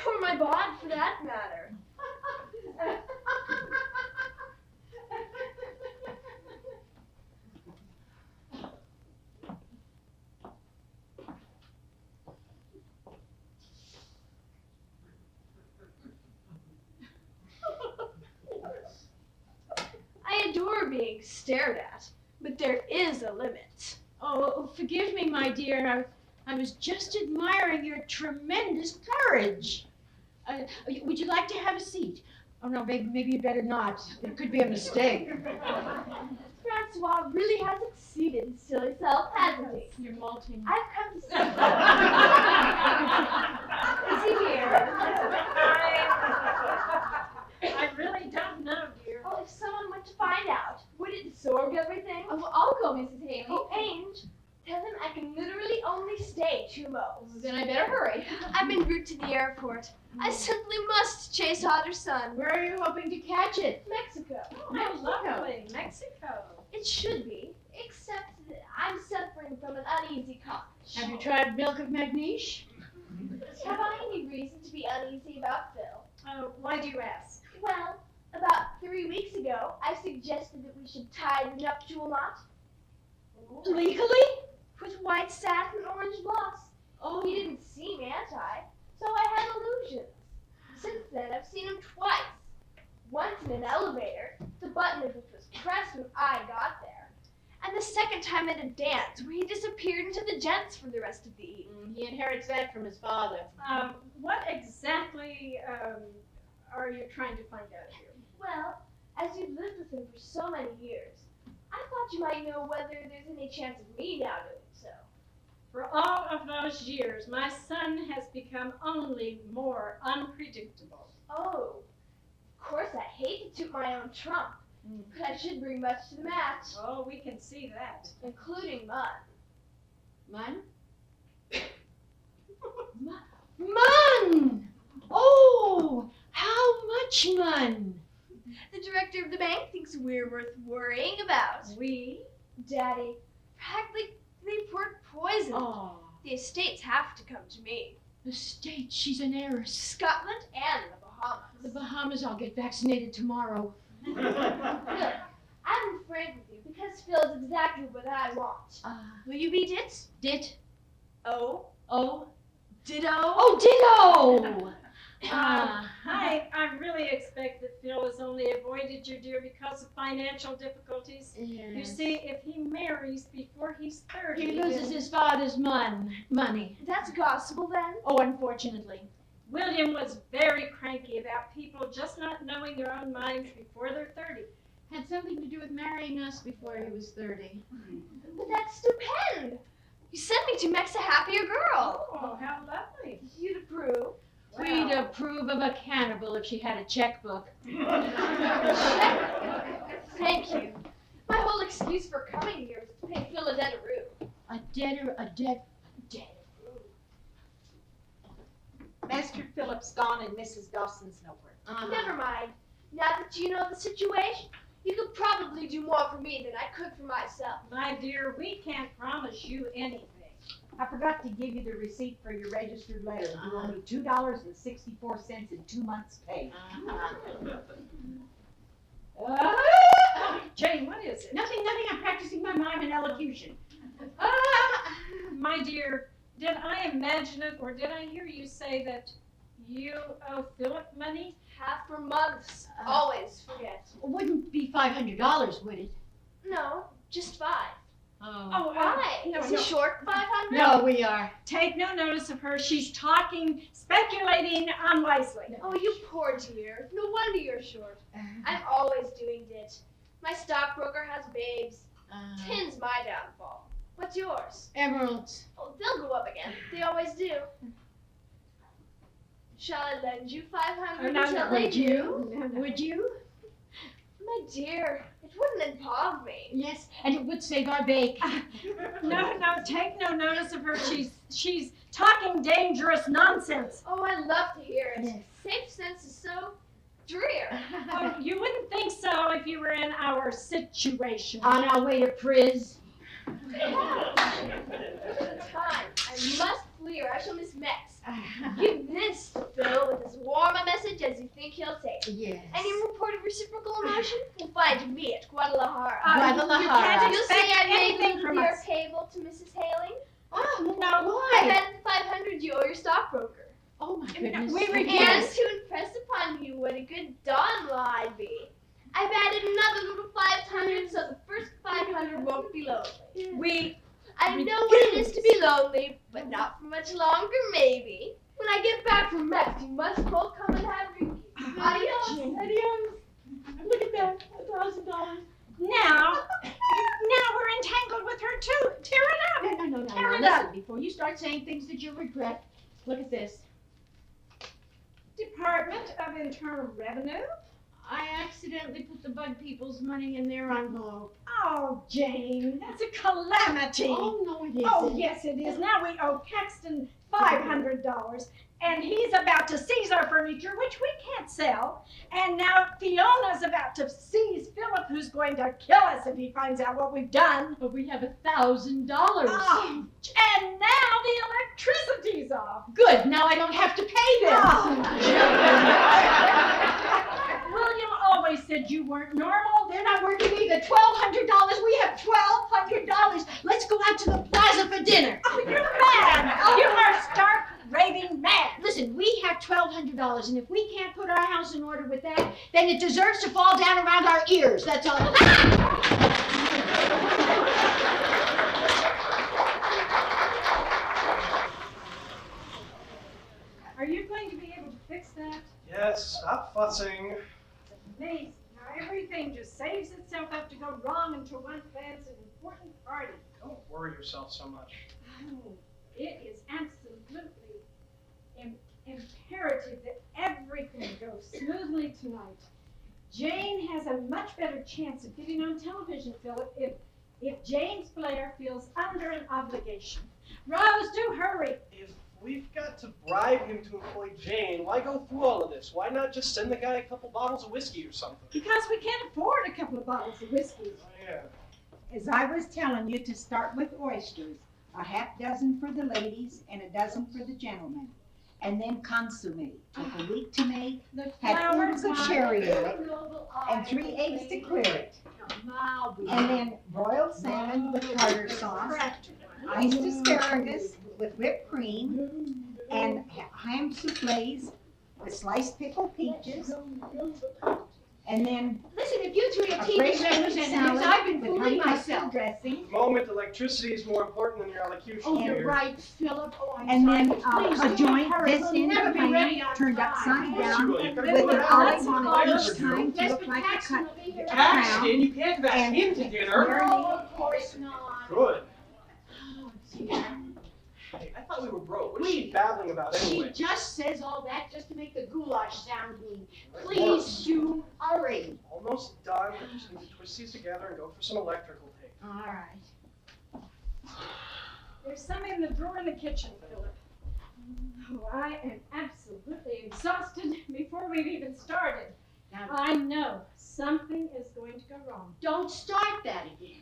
Or my bod, for that matter. I adore being stared at, but there is a limit. Oh, forgive me, my dear. I was just admiring your tremendous courage. Would you like to have a seat? Oh, no, maybe you better not. It could be a mistake. Francois really has exceeded his silly self, hasn't he? You're molting. I've come to see. Is he here? I really don't know, dear. Well, if someone went to find out, would it absorb everything? Oh, well, I'll go, Mrs. Haley. Oh, Ange, tell him I can literally only stay 2 mo's. Then I better hurry. I'm en route to the airport. I simply must chase father's son. Where are you hoping to catch it? Mexico. Oh, how lovely. Mexico. It should be, except that I'm suffering from an uneasy conscience. Have you tried milk of magnesia? Have I any reason to be uneasy about Phil? Oh, why do you ask? Well, about 3 weeks ago, I suggested that we should tie the nuptial knot. Legally? With white satin and orange gloss. Oh, He didn't seem anti, so I had illusions. Since then, I've seen him twice. Once in an elevator, the button of which was pressed when I got there. And the second time at a dance, where he disappeared into the gents for the rest of the evening. he inherits that from his father. What exactly are you trying to find out here? Well, as you've lived with him for so many years, I thought you might know whether there's any chance of me now doing so. For all of those years, my son has become only more unpredictable. Oh, of course I hate to toot my own trump, but I should bring much to the match, Oh, we can see that. including mine. Mun? Mun! Oh, how much mun? The director of the bank thinks we're worth worrying about. We? Daddy, practically they poured poison. Oh, The estates have to come to me. the state, she's an heiress. Scotland and the Bahamas. The Bahamas, I'll get vaccinated tomorrow. Look, I'm afraid with you because Phil's exactly what I want. Will you beat it? Dit? Oh, Oh? ditto. Oh, ditto! I really expect that Phil has only avoided you, dear, because of financial difficulties. You see, if he marries before he's 30, He loses his father's money. That's gospel then. Oh, unfortunately. William was very cranky about people just not knowing their own minds before they're 30. Had something to do with marrying us before he was 30. But that's stupend. You sent me to Mex a happier girl. Oh, how lovely. You'd approve. We'd approve of a cannibal if she had a checkbook. Thank you. My whole excuse for coming here was to pay Phil a debt of rue. A debt. Master Philip's gone and Mrs. Dawson's nowhere. Never mind. Now that you know the situation, you could probably do more for me than I could for myself. My dear, we can't promise you anything. I forgot to give you the receipt for your registered letter. You owe me $2.64 in 2 months' pay. Jane, what is it? Nothing. I'm practicing my mime and elocution. My dear, did I imagine it, or did I hear you say that you owe Philip money? Half for months. Always forget. It wouldn't be $500, would it? No, just 5. Oh, Why? no, Is no. he short 500? No, we are. Take no notice of her. She's talking, speculating unwisely. Oh, you poor dear. No wonder you're short. I'm always doing dit. My stockbroker has babes. Tin's my downfall. What's yours? Emeralds. Oh, they'll go up again. They always do. Shall I lend you 500? Shall they Would do? you? No, no. Would you? My dear, it wouldn't involve me. Yes, and it would save our bake. No, take no notice of her. She's talking dangerous nonsense. Oh, I love to hear it. Yes. Safe sense is so drear. Oh, you wouldn't think so if you were in our situation. On our way to Priz. Time. I must flee or I shall miss Max. Give this to Phil with as warm a message as you think he'll take. Yes. Any report of reciprocal emotion will find me at Guadalajara. Guadalajara. You can't You'll expect say I made anything the from year us. payable to Mrs. Haling. Oh, no, I why? bet the 500 you owe your stockbroker. Oh, my goodness. we And refuse. to impress upon you what a good don-in-law I'd be, I've added another little 500 so the first 500 won't be lonely. I know what it is to be lonely, but not for much longer, maybe. When I get back from Mex, you must both come and have drinking. Adios. Adios. Look at that, $1,000. Now we're entangled with her too. Tear it up. No. Tear it Listen, before you start saying things that you'll regret, look at this. Department of Internal Revenue. I accidentally put the bug people's money in their envelope. Oh, Jane, that's a calamity. Oh, no, it isn't. Oh, yes, it is. Now we owe Caxton $500, and he's about to seize our furniture, which we can't sell. And now Fiona's about to seize Philip, who's going to kill us if he finds out what we've done. But we have $1,000. Oh, and now the electricity's off. Good, now I don't have to pay them. William always said you weren't normal. They're not working either. $1,200. We have $1,200. Let's go out to the plaza for dinner. Oh, you're mad. You are stark, raving mad. Listen, we have $1,200, and if we can't put our house in order with that, then it deserves to fall down around our ears. That's all. Are you going to be able to fix that? Yes, stop fussing. Amazing how everything just saves itself up to go wrong until one plans an important party. Don't worry yourself so much. Oh, it is absolutely imperative that everything goes smoothly tonight. Jane has a much better chance of getting on television, Philip, if James Blair feels under an obligation. Rose, do hurry. If we've got to bribe him to employ Jane, why go through all of this? Why not just send the guy a couple bottles of whiskey or something? Because we can't afford a couple of bottles of whiskey. Oh, yeah. As I was telling you, to start with oysters, a half dozen for the ladies and a dozen for the gentlemen. And then consomme, took a week to make, The had flour ounce of wine. sherry in it, and 3 eggs to clear it. And then broiled salmon with tartar sauce, iced asparagus with whipped cream, and ham souffles with sliced pickled peaches. And then Listen, if you three a are TV fresh representatives, salad I've been with fooling honey mustard myself. dressing. Moment, electricity is more important than your elocution. Oh, you're dear. right, Philip. Oh, I'm And sorry. then Please, a don't joint hurry. this We'll end never of be the ready ham on turned time. upside Yes, down you will. You've got to with do an it. olive on Lights each are due. side to Yes, look but like a Paxton cut. will be here. Paxton, you can't invite And- him to dinner. No, of course not. Good. Oh, dear. Hey, I thought we were broke. What is she babbling about She anyway? just says all that just to make the goulash sound mean. Please, Sue, hurry. Almost done. We just need to twist these together and go for some electrical tape. All right. There's some in the drawer in the kitchen, Philip. Oh, I am absolutely exhausted before we've even started. Now, I know something is going to go wrong. don't start that again.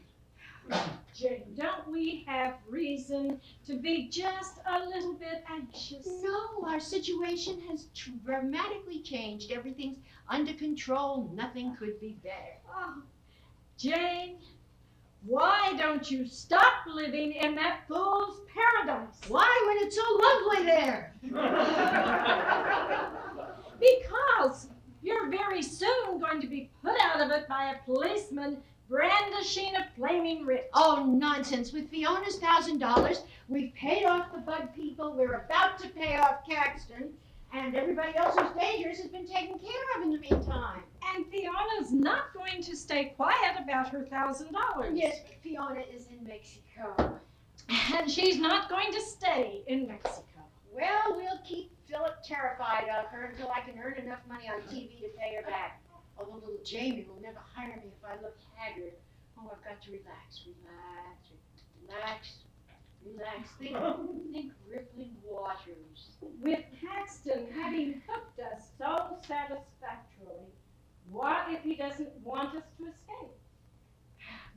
Jane, don't we have reason to be just a little bit anxious? No, our situation has dramatically changed. Everything's under control. Nothing could be better. Oh, Jane, why don't you stop living in that fool's paradise? Why, when it's so lovely there? Because you're very soon going to be put out of it by a policeman brandishing a flaming writ. Oh, nonsense. With Fiona's $1,000, we've paid off the bug people. We're about to pay off Caxton. And everybody else who's dangerous has been taken care of in the meantime. And Fiona's not going to stay quiet about her $1,000. Yes, but Fiona is in Mexico. And she's not going to stay in Mexico. Well, we'll keep Philip terrified of her until I can earn enough money on TV to pay her back. Although little Jamie will never hire me if I look haggard. Oh, I've got to relax. Think rippling waters. With Paxton having hooked us so satisfactorily, what if he doesn't want us to escape?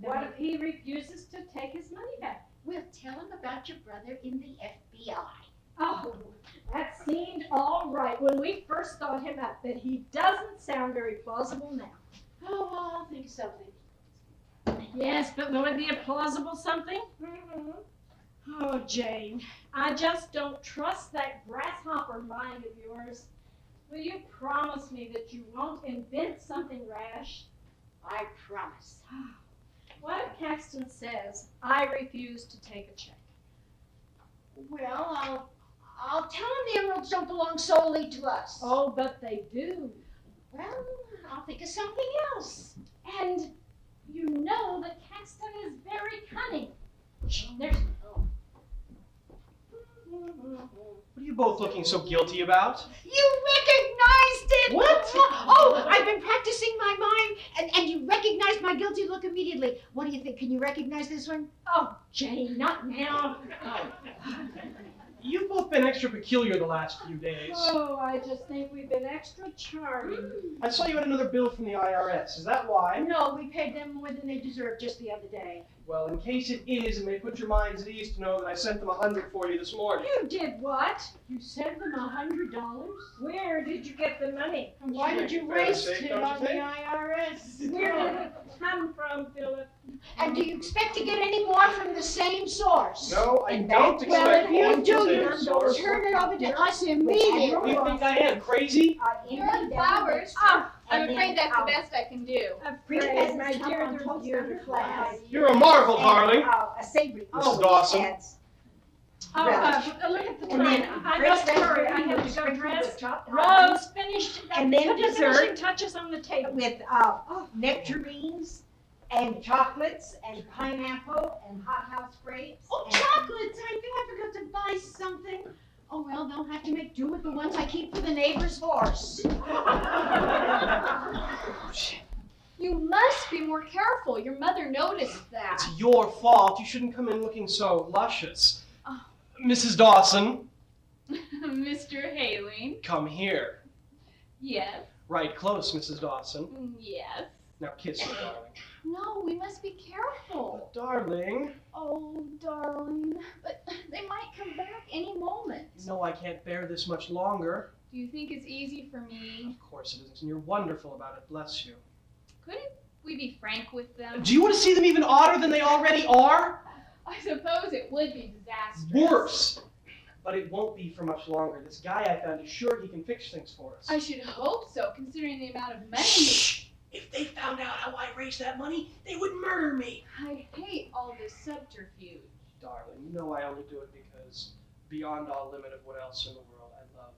What if he refuses to take his money back? We'll tell him about your brother in the FBI. Oh, that seemed all right when we first thought him up, but he doesn't sound very plausible now. Oh, well, I'll think of something. Yes, but will it be a plausible something? Mm-hmm. Oh, Jane, I just don't trust that grasshopper mind of yours. Will you promise me that you won't invent something rash? I promise. What if Paxton says, I refuse to take a check? Well, I'll tell him the emeralds don't belong solely to us. Oh, but they do. Well, I'll think of something else. And you know that Paxton is very cunning. There's What are you both looking so guilty about? You recognized it! What? Oh, I've been practicing my mind, and you recognized my guilty look immediately. What do you think? Can you recognize this one? Oh, Jane, not now. You've both been extra peculiar the last few days. Oh, I just think we've been extra charming. I saw you had another bill from the IRS. Is that why? No, we paid them more than they deserve just the other day. Well, in case it is, it may put your minds at ease to know that I sent them $100 for you this morning. You did what? You sent them $100? Where did you get the money? And why did you Fair to waste say, it don't you on the think? IRS? Where did it come from, Philip? And do you expect to get any more from the same source? No, I don't expect Well, if you one from do, the you same source. turn it over to us Who immediately. do you think I am, crazy? Here are the flowers. Ah, I'm And afraid then that's the best I can do. afraid, my dear, they're toast beautiful. class. You're a marvel, darling. A savory. Mrs. Dawson. Adds Oh, relish. look at the And then time. I fresh must hurry. raspberry I have to go sprinkled dress. with chopped almonds Rose, finished. And then put the dessert. finishing touches on the table. with nectarines and chocolates and pineapple and hothouse grapes. Oh, and- chocolates! I knew I forgot to buy something. Oh, well, they'll have to make do with the ones I keep for the neighbor's horse. You must be more careful. Your mother noticed that. It's your fault. You shouldn't come in looking so luscious. Oh. Mrs. Dawson, Mr. Haling. come here. Yes. Right close, Mrs. Dawson. Yes. Now kiss me, darling. No, we must be careful. Darling, Oh, darling. But they might come back any moment. you know I can't bear this much longer. Do you think it's easy for me? Of course it isn't, and you're wonderful about it, bless you. Couldn't we be frank with them? Do you want to see them even odder than they already are? I suppose it would be disastrous. Worse. But it won't be for much longer. This guy I found is sure he can fix things for us. I should hope so, considering the amount of money. Shh! If they found out how I raised that money, they would murder me. I hate all this subterfuge. Darling, you know I only do it because beyond all limit of what else in the world, I love,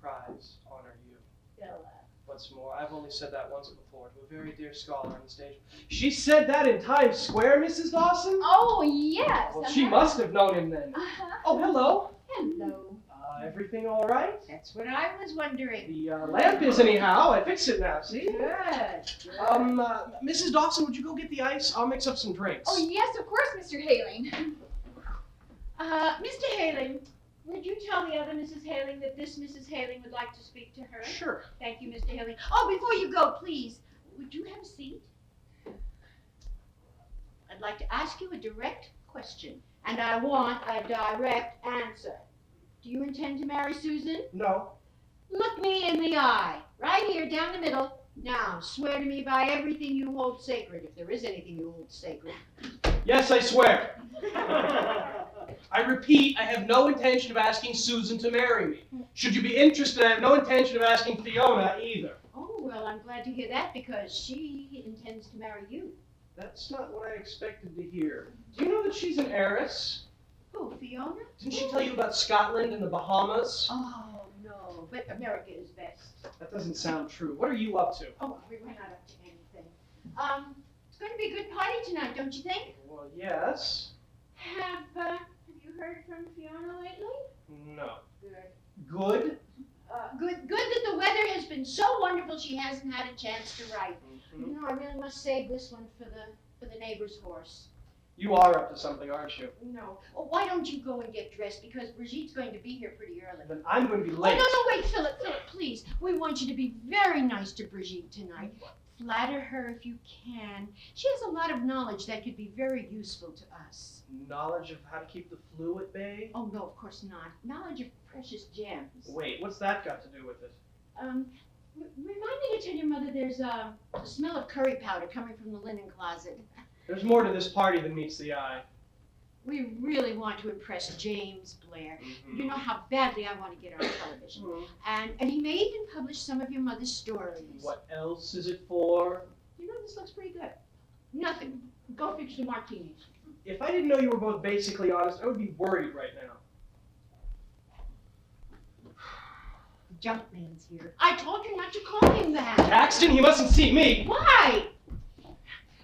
prize, honor you. Philip. What's more, I've only said that once before to a very dear scholar on the stage. She said that in Times Square, Mrs. Dawson? Oh, yes. Well, she must have known him then. Uh-huh. Oh, hello. Hello. Everything all right? That's what I was wondering. The lamp is anyhow. I fixed it now, see? Good. Mrs. Dawson, would you go get the ice? I'll mix up some drinks. Oh, yes, of course, Mr. Haling. Mr. Haling, would you tell the other Mrs. Haling that this Mrs. Haling would like to speak to her? Sure. Thank you, Mr. Haling. Oh, before you go, please, would you have a seat? I'd like to ask you a direct question, and I want a direct answer. Do you intend to marry Susan? No. Look me in the eye, right here, down the middle. Now, swear to me by everything you hold sacred, if there is anything you hold sacred. Yes, I swear. I repeat, I have no intention of asking Susan to marry me. Should you be interested, I have no intention of asking Fiona either. Oh, well, I'm glad to hear that because she intends to marry you. That's not what I expected to hear. Do you know that she's an heiress? Who, Fiona? Didn't she tell you about Scotland and the Bahamas? Oh, no. but America is best. That doesn't sound true. What are you up to? Oh, we're not up to anything. It's going to be a good party tonight, don't you think? Well, yes. Have you heard from Fiona lately? No. Good. Good? Good that the weather has been so wonderful she hasn't had a chance to write. Mhm. You know, I really must save this one for the neighbor's horse. You are up to something, aren't you? No. Oh, why don't you go and get dressed? Because Brigitte's going to be here pretty early. Then I'm going to be Oh, late. no, wait, Philip, please. We want you to be very nice to Brigitte tonight. Flatter her if you can. She has a lot of knowledge that could be very useful to us. Knowledge of how to keep the flu at bay? Oh, no, of course not. Knowledge of precious gems. Wait, what's that got to do with it? Remind me to tell your mother there's a smell of curry powder coming from the linen closet. There's more to this party than meets the eye. We really want to impress James Blair. You know how badly I want to get on television. Mhm. And he may even publish some of your mother's stories. What else is it for? You know, this looks pretty good. Nothing. Go fix the martinis. If I didn't know you were both basically honest, I would be worried right now. Junkman's here. I told you not to call him that. Caxton, he mustn't see me! Why?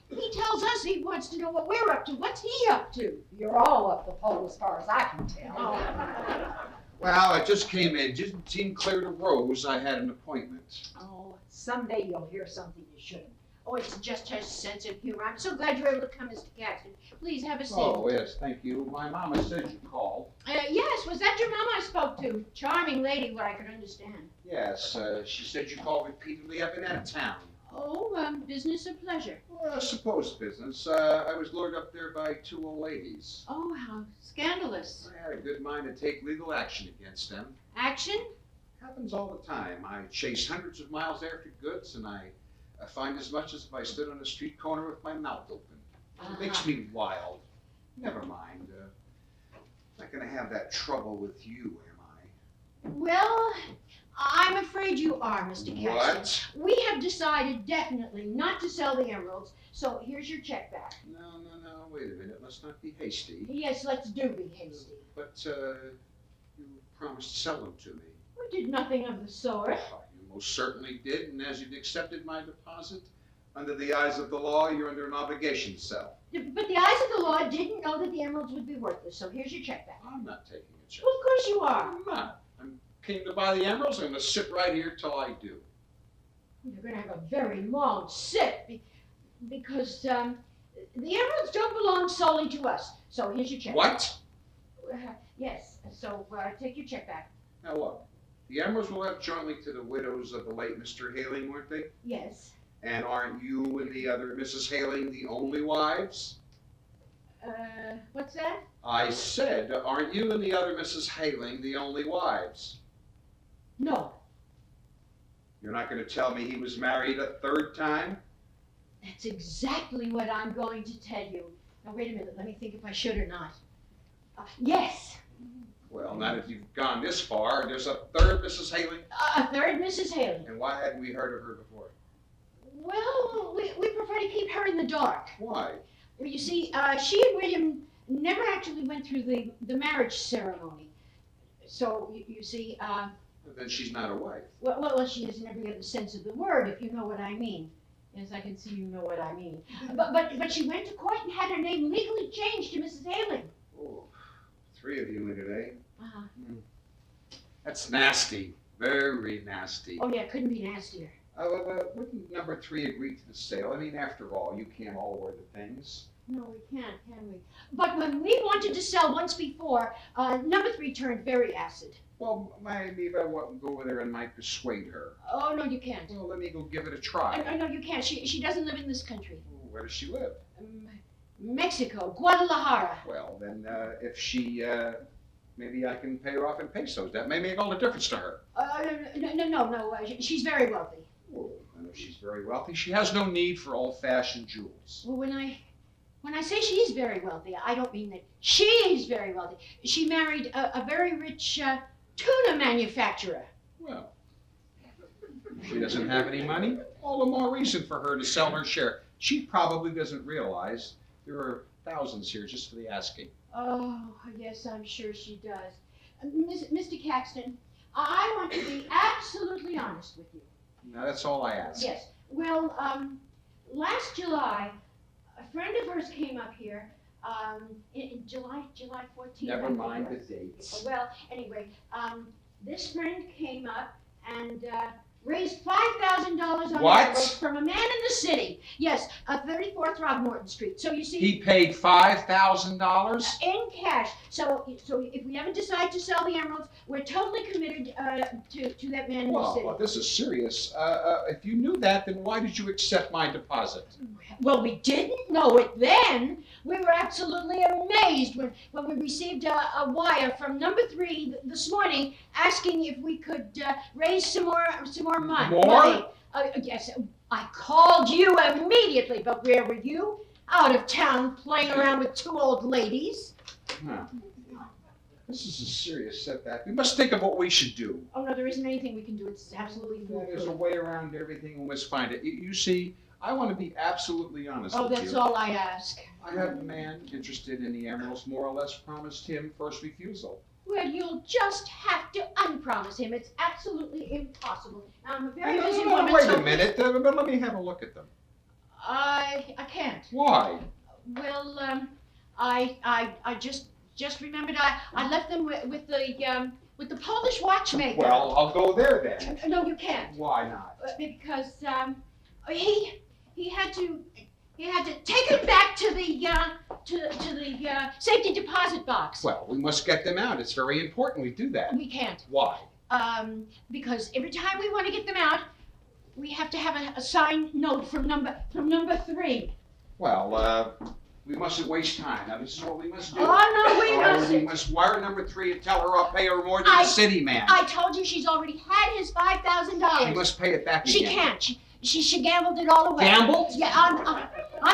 He tells us he wants to know what we're up to. What's he up to? You're all up the pole as far as I can tell. Oh, Well, I just came in. Didn't seem clear to Rose I had an appointment. Oh, someday you'll hear something you shouldn't. oh, it's just her sense of humor. I'm so glad you're able to come, Mr. Caxton. Please have a seat. Oh, yes, thank you. My mama said you called. Yes, was that your mama I spoke to? Charming lady, what I could understand. Yes, she said you called repeatedly. I've been out of town. Oh, business or pleasure? Well, I suppose business. I was lured up there by two old ladies. Oh, how scandalous. I had a good mind to take legal action against them. Action? Happens all the time. I chase hundreds of miles after goods, and I find as much as if I stood on a street corner with my mouth open. It makes me wild. Never mind. Not gonna have that trouble with you, am I? Well, I'm afraid you are, Mr. Caxton. What? We have decided definitely not to sell the emeralds, so here's your check back. No. Wait a minute. Let's not be hasty. Yes, let's do be hasty. But you promised to sell them to me. We did nothing of the sort. You most certainly did, and as you've accepted my deposit, under the eyes of the law, you're under an obligation to sell. But the eyes of the law didn't know that the emeralds would be worthless, so here's your check back. I'm not taking a check. Well, of course you are. I'm not. I came to buy the emeralds. I'm gonna sit right here till I do. You're going to have a very long sit because the emeralds don't belong solely to us. So here's your check. What? Yes, so take your check back. Now look, the emeralds were left jointly to the widows of the late Mr. Haling, weren't they? Yes. And aren't you and the other Mrs. Haling the only wives? What's that? I said, aren't you and the other Mrs. Haling the only wives? No. You're not going to tell me he was married a third time? That's exactly what I'm going to tell you. Now, wait a minute. Let me think if I should or not. Yes. Well, not if you've gone this far. There's a third Mrs. Haling. A third Mrs. Haley. And why hadn't we heard of her before? Well, we prefer to keep her in the dark. Why? Well, you see, she and William never actually went through the marriage ceremony. So, you see, Then she's not a wife. well, she is in every other sense of the word, if you know what I mean. Yes, I can see you know what I mean. But she went to court and had her name legally changed to Mrs. Haling. Oh, three of you in today. Uh-huh. That's nasty. Very nasty. Oh, yeah, it couldn't be nastier. Wouldn't number 3 agree to the sale? I mean, after all, you can't all wear the things. No, we can't, can we? But when we wanted to sell once before, number 3 turned very acid. Well, maybe if I go over there and might persuade her. Oh, no, you can't. Well, let me go give it a try. No, you can't. She doesn't live in this country. Where does she live? Mexico, Guadalajara. Well, then, if she, maybe I can pay her off in pesos. That may make all the difference to her. No. She's very wealthy. Oh, and if she's very wealthy, she has no need for old-fashioned jewels. Well, when I say she's very wealthy, I don't mean that she's very wealthy. She married a very rich tuna manufacturer. Well, she doesn't have any money. All the more reason for her to sell her share. She probably doesn't realize there are thousands here just for the asking. Oh, yes, I'm sure she does. Mr. Caxton, I want to be absolutely honest with you. Now, that's all I ask. Yes, well, last July, a friend of hers came up here, in July 14th. Never I think mind it the was. dates. Well, anyway, this friend came up and, raised $5,000 on What? the envelope from a man in the city. Yes, 34 Throgmorton Street. So you see. He paid $5,000? In cash. So if we ever decide to sell the emeralds, we're totally committed to that man in the city. Well, this is serious. If you knew that, then why did you accept my deposit? Well, we didn't know it then. We were absolutely amazed when we received a wire from number 3 this morning asking if we could raise some more money. More? Yes, I called you immediately, but where were you? Out of town playing around with 2 old ladies. Huh. This is a serious setback. We must think of what we should do. Oh, no, there isn't anything we can do. It's absolutely There's a foolproof. way around everything. We must find it. You see, I want to be absolutely honest Oh, with that's you. all I ask. I have a man interested in the emeralds, more or less promised him first refusal. Well, you'll just have to unpromise him. It's absolutely impossible. I'm a very No, busy no, woman, wait so a minute, but let me have a look at them. I can't. Why? Well, I just remembered I left them with the Polish watchmaker. Well, I'll go there then. No, you can't. Why not? Because he had to take it back to the safety deposit box. Well, we must get them out. It's very important we do that. We can't. Why? Because every time we want to get them out, we have to have a signed note from number 3. Well, we mustn't waste time. Now, this is what we must do. Oh no, we We mustn't. must wire number 3 and tell her I'll pay her more than I- the city man. I told you she's already had his She $5,000. must pay it back She again. can't. She gambled it all away. Gambled? Yeah, on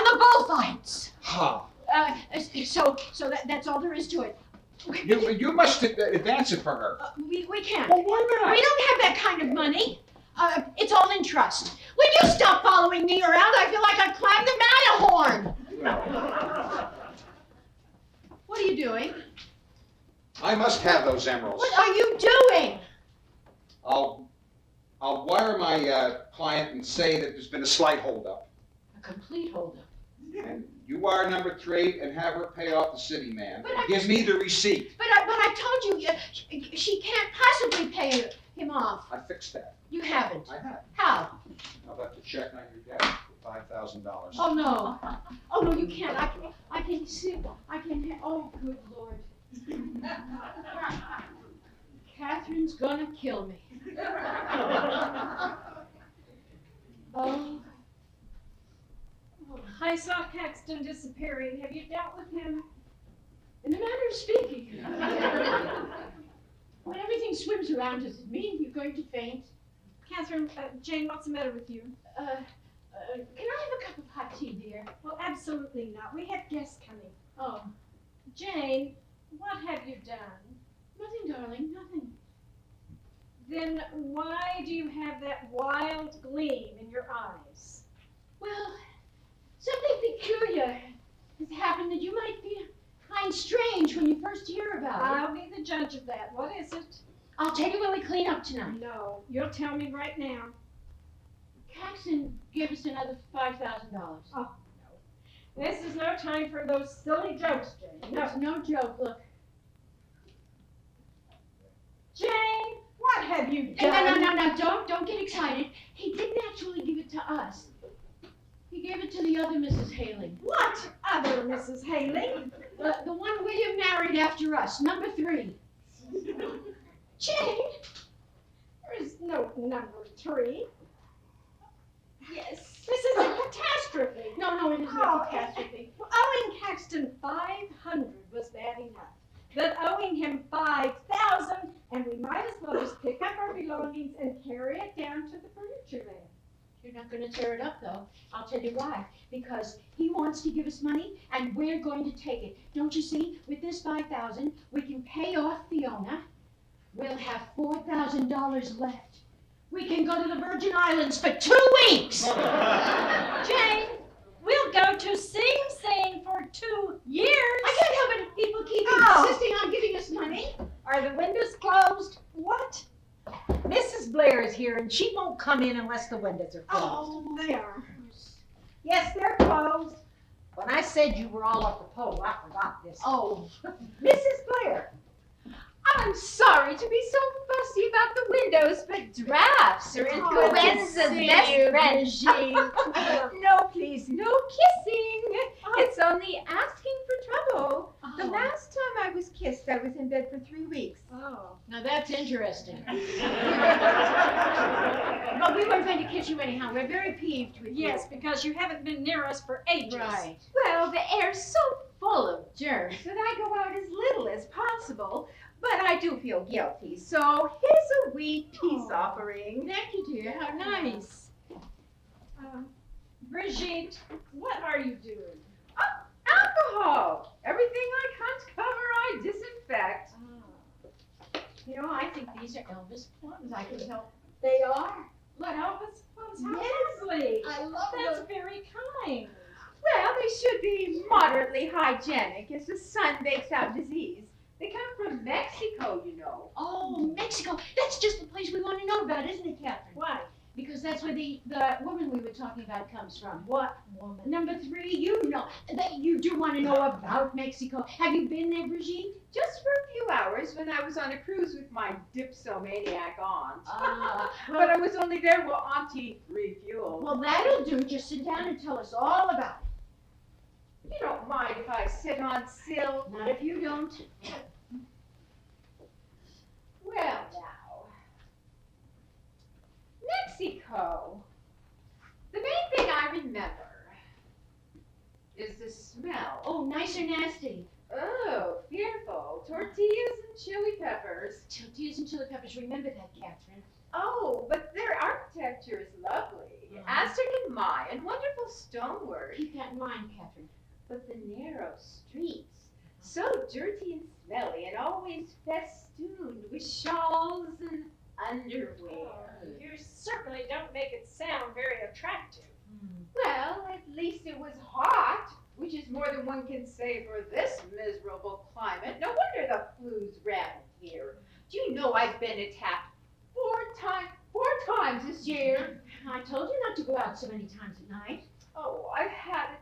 the bullfights. Huh. So that's all there is to it. You must advance it for her. We can't. Well, why not? We don't have that kind of money. It's all in trust. When you stop following me around, I feel like I climbed the Matterhorn. What are you doing? I must have those emeralds. What are you doing? I'll wire my client and say that there's been a slight holdup. A complete holdup. And you wire number 3 and have her pay off the city man. But I- Give me the receipt. But I told you, she can't possibly pay him off. I fixed that. You haven't. I have. How? I'll have to check on your desk for $5,000. Oh no. Oh no, you can't. I can see. Oh, good Lord. Catherine's gonna kill me. Oh. I saw Caxton disappearing. Have you dealt with him? In a manner of speaking. When everything swims around, does it mean you're going to faint? Catherine, Jane, what's the matter with you? Can I have a cup of hot tea, dear? Well, absolutely not. We have guests coming. Oh, Jane, what have you done? nothing, darling, nothing. Then why do you have that wild gleam in your eyes? Well, something peculiar has happened that you might find strange when you first hear about it. I'll be the judge of that. What is it? I'll tell you when we clean up tonight. No, you'll tell me right now. Caxton gave us another $5,000. This is no time for those silly jokes, Jane. No. It's no joke. Look. Jane, what have you No, done? no, don't get excited. He didn't actually give it to us. He gave it to the other Mrs. Haley. What other Mrs. Haley? The one William married after us, number 3. Jane, there is no number 3. Yes. This is a catastrophe. No, it isn't Oh, a catastrophe. Owing Caxton 500 was bad enough. But owing him 5,000, and we might as well just pick up our belongings and carry it down to the furniture van. You're not going to tear it up, though. I'll tell you why. Because he wants to give us money, and we're going to take it. Don't you see? With this $5,000, we can pay off Fiona. We'll have $4,000 left. We can go to the Virgin Islands for 2 weeks. Jane, we'll go to Sing Sing for 2 years. I can't help it if people keep Oh. insisting on giving us money. Are the windows closed? What? Mrs. Blair is here and she won't come in unless the windows are closed. Oh, they are. Yes, they're closed. When I said you were all up the pole, I forgot this. Oh, Mrs. Blair. I'm sorry to be so fussy about the windows, but drafts are influenza's best friend. No, please, no kissing. It's only asking for trouble. The last time I was kissed, I was in bed for 3 weeks. Oh. Now that's interesting. But we weren't going to kiss you anyhow. We're very peeved with you. Yes, because you haven't been near us for ages. Right. Well, the air's so full of germs that I go out as little as possible, but I do feel guilty. So here's a wee peace offering. Thank you, dear. How nice. Brigitte, what are you doing? Alcohol. Everything I can't cover, I disinfect. You know, I think these are Elvis plums. I can tell. They are. What, Elvis plums? How Yes. lovely. I love That's those. very kind. Well, they should be moderately hygienic as the sun bakes out disease. They come from Mexico, you know. Oh, Mexico. That's just the place we want to know about, isn't it, Catherine? Why? Because that's where the woman we were talking about comes from. What woman? Number 3, you know that you do want to know about Mexico. Have you been there, Brigitte? Just for a few hours when I was on a cruise with my dipsomaniac aunt. But I was only there while Auntie refueled. well, that'll do. Just sit down and tell us all about it. You don't mind if I sit on sill? Not if you don't. Well, now. Mexico. The main thing I remember is the smell. Oh, nice or nasty? Oh, fearful. Tortillas and chili peppers. Tortillas and chili peppers. Remember that, Catherine. Oh, but their architecture is lovely. Mhm. Aztec and Mayan, wonderful stonework. Keep that in mind, Catherine. But the narrow streets, so dirty and smelly, and always festooned with shawls and underwear. You certainly don't make it sound very attractive. Well, at least it was hot, which is more than one can say for this miserable climate. No wonder the flu's rampant here. Do you know I've been attacked four times this year? I told you not to go out so many times at night. Oh, I've had a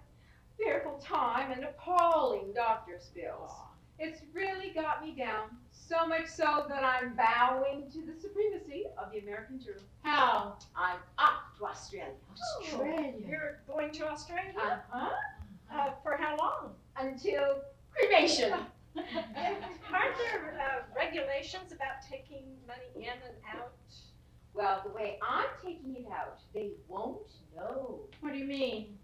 fearful time and appalling doctor's bills. It's really got me down, so much so that I'm bowing to the supremacy of the American dream. How? I'm off to Australia. Australia. You're going to Australia? Uh-huh. For how long? Until cremation. Aren't there regulations about taking money in and out? Well, the way I'm taking it out, they won't know. What do you mean?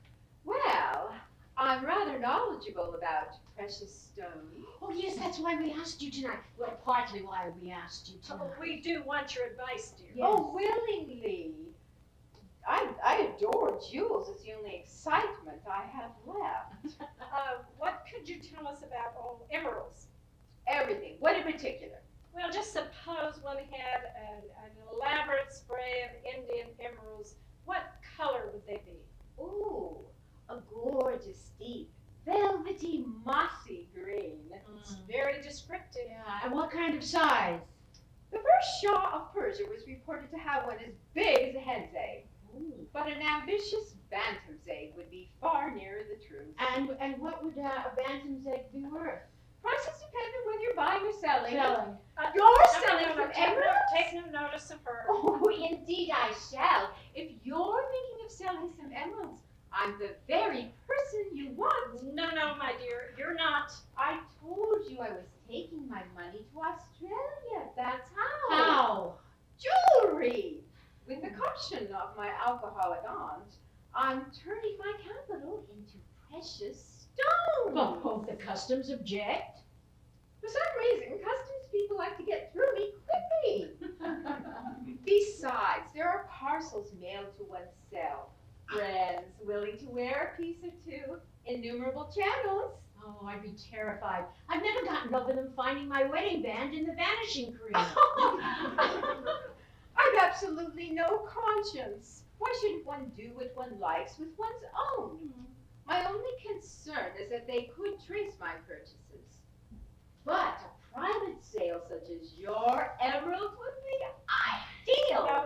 Well, I'm rather knowledgeable about precious stones. Oh, yes, that's why we asked you tonight. Well, partly why we asked you tonight. We do want your advice, dear. Yes. Oh, willingly. I adore jewels. It's the only excitement I have left. What could you tell us about emeralds? Everything. What in particular? Well, just suppose one had an elaborate spray of Indian emeralds. What color would they be? Ooh, a gorgeous, deep, velvety, mossy green. It's very descriptive. Yeah, and what kind of size? The first Shah of Persia was reported to have one as big as a hen's egg. But an ambitious bantam's egg would be far nearer the truth. And what would a bantam's egg be worth? Prices depend on whether you're buying or selling. Selling. You're selling from take emeralds? take no notice of her. Oh, indeed I shall. If you're thinking of selling some emeralds, I'm the very person you want. No, my dear, you're not. I told you I was taking my money to Australia. That's how. How? Jewelry. With the caution of my alcoholic aunt, I'm turning my capital into precious stones. Oh, the customs object. For some reason, customs people like to get through me quickly. Besides, there are parcels mailed to oneself, friends willing to wear a piece or two, innumerable channels. Oh, I'd be terrified. I've never gotten over them finding my wedding band in the vanishing cream. I've absolutely no conscience. Why shouldn't one do what one likes with one's own? My only concern is that they could trace my purchases. But a private sale such as your emerald would be ideal. Now,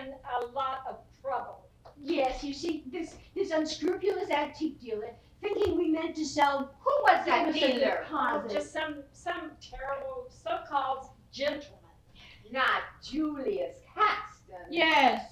in a lot of trouble. Yes, you see, this unscrupulous antique dealer, thinking we meant to sell. Who was that Give us a dealer? deposit. Just some terrible so-called gentleman. Not Julius Caxton. Yes.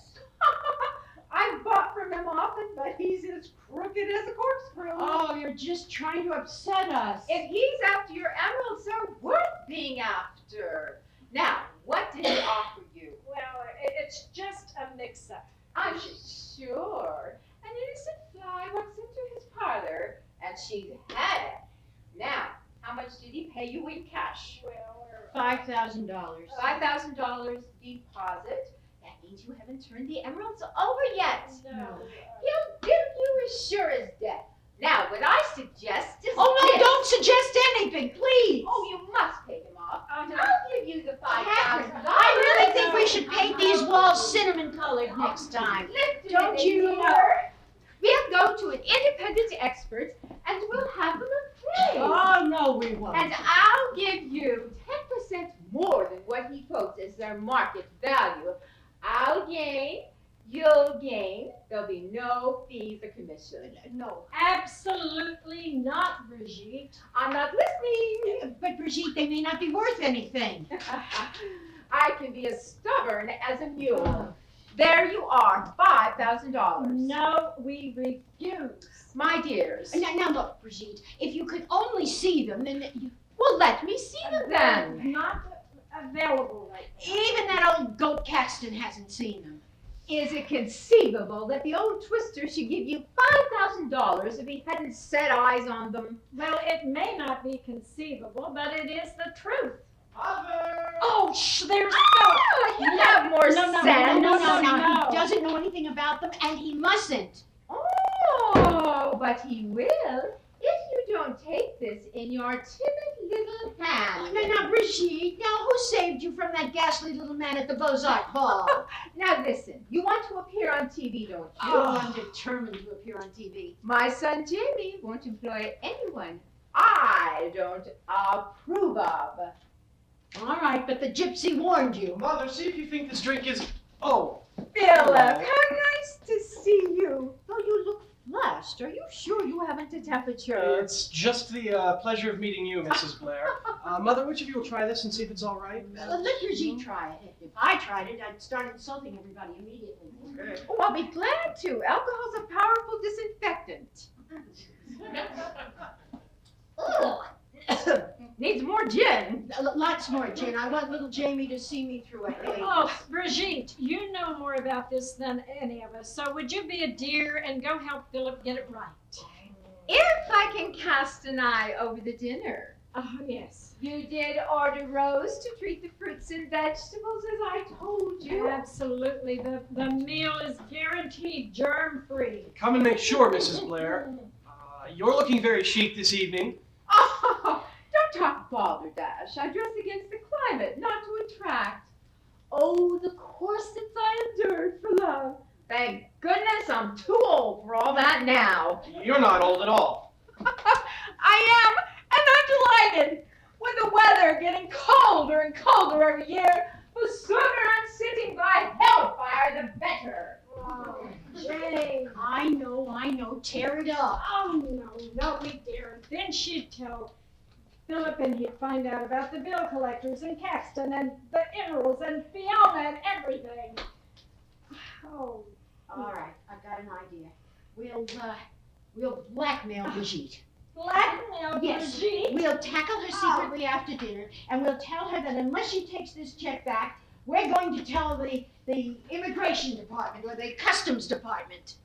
I've bought from him often, but he's as crooked as a corkscrew. Oh, you're just trying to upset us. If he's after your emeralds, they're worth being after. Now, what did he offer you? Well, it's just a mix-up. I'm sure. An innocent fly walks into his parlor, and she's had it. Now, how much did he pay you in cash? Well, $5,000. $5,000 deposit. That means you haven't turned the emeralds over yet. no. He'll give you as sure as death. Now, what I suggest is Oh, no, this. don't suggest anything, please. Oh, you must pay him off. Oh, no. I'll give you the $5,000. I really think we should paint these walls cinnamon colored next time. Listen, Don't you know? We'll go to an independent expert and we'll have them appraised. Oh, no, we won't. And I'll give you 10% more than what he quotes as their market value. I'll gain, you'll gain. There'll be no fees or commission. No. Absolutely not, Brigitte. I'm not listening. But Brigitte, they may not be worth anything. I can be as stubborn as a mule. There you are, $5,000. No, we refuse. My dears. Now look, Brigitte, if you could only see them, then you, Well, let me see them They're then. not available right now. even that old goat Caxton hasn't seen them. Is it conceivable that the old twister should give you $5,000 if he hadn't set eyes on them? Well, it may not be conceivable, but it is the truth. Oh, there's You have more no, no, sense. no. He doesn't know anything about them, and he mustn't. Oh, but he will if you don't take this in your timid little hand. Now, Brigitte, now who saved you from that ghastly little man at the Beaux-Arts ball? Now listen, you want to appear on TV, don't you? Oh, I'm determined to appear on TV. My son Jamie won't employ anyone I don't approve of. All right, but the gypsy warned you. Mother, see if you think this drink is. Oh. Philip, how nice to see you. Though you look flushed, are you sure you haven't a temperature? It's just the pleasure of meeting you, Mrs. Blair. Mother, which of you will try this and see if it's all right? Let Brigitte try it. If I tried it, I'd start insulting everybody immediately. Okay. Oh, I'll be glad to. Alcohol's a powerful disinfectant. Needs more gin. Lots more, Jane. I want little Jamie to see me through it. Oh, Brigitte, you know more about this than any of us, so would you be a dear and go help Philip get it right? If I can cast an eye over the dinner. Oh, yes. You did order Rose to treat the fruits and vegetables as I told you. Absolutely. The meal is guaranteed germ-free. Come and make sure, Mrs. Blair. You're looking very chic this evening. Oh, don't talk balderdash. I dress against the climate, not to attract. Oh, the corsets I endured for love. Thank goodness I'm too old for all that now. You're not old at all. I am, and I'm delighted. With the weather getting colder and colder every year, the sooner I'm sitting by hellfire, the better. Oh, Jane. I know. Tear it up. Oh, no, we daren't. Then she'd tell Philip and he'd find out about the bill collectors and Caxton and the emeralds and Fiona and everything. Oh. All right, I've got an idea. We'll blackmail Brigitte. Blackmail Yes. Brigitte? We'll tackle her secretly after dinner, and we'll tell her that unless she takes this check back, we're going to tell the immigration department or the customs department.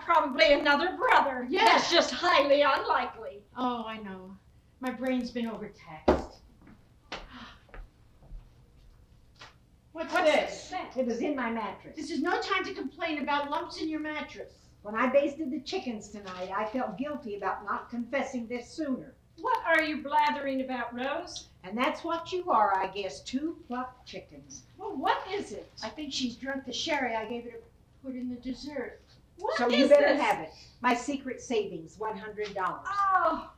Probably another brother. Yeah. That's just highly unlikely. Oh, I know. My brain's been overtaxed. What's this? It was in my mattress. This is no time to complain about lumps in your mattress. When I basted the chickens tonight, I felt guilty about not confessing this sooner. What are you blathering about, Rose? And that's what you are, I guess, 2 plucked chickens. Well, what is it? I think she's drunk the sherry I gave her to put in the dessert. What So is you better this? have it. My secret savings, $100. Oh,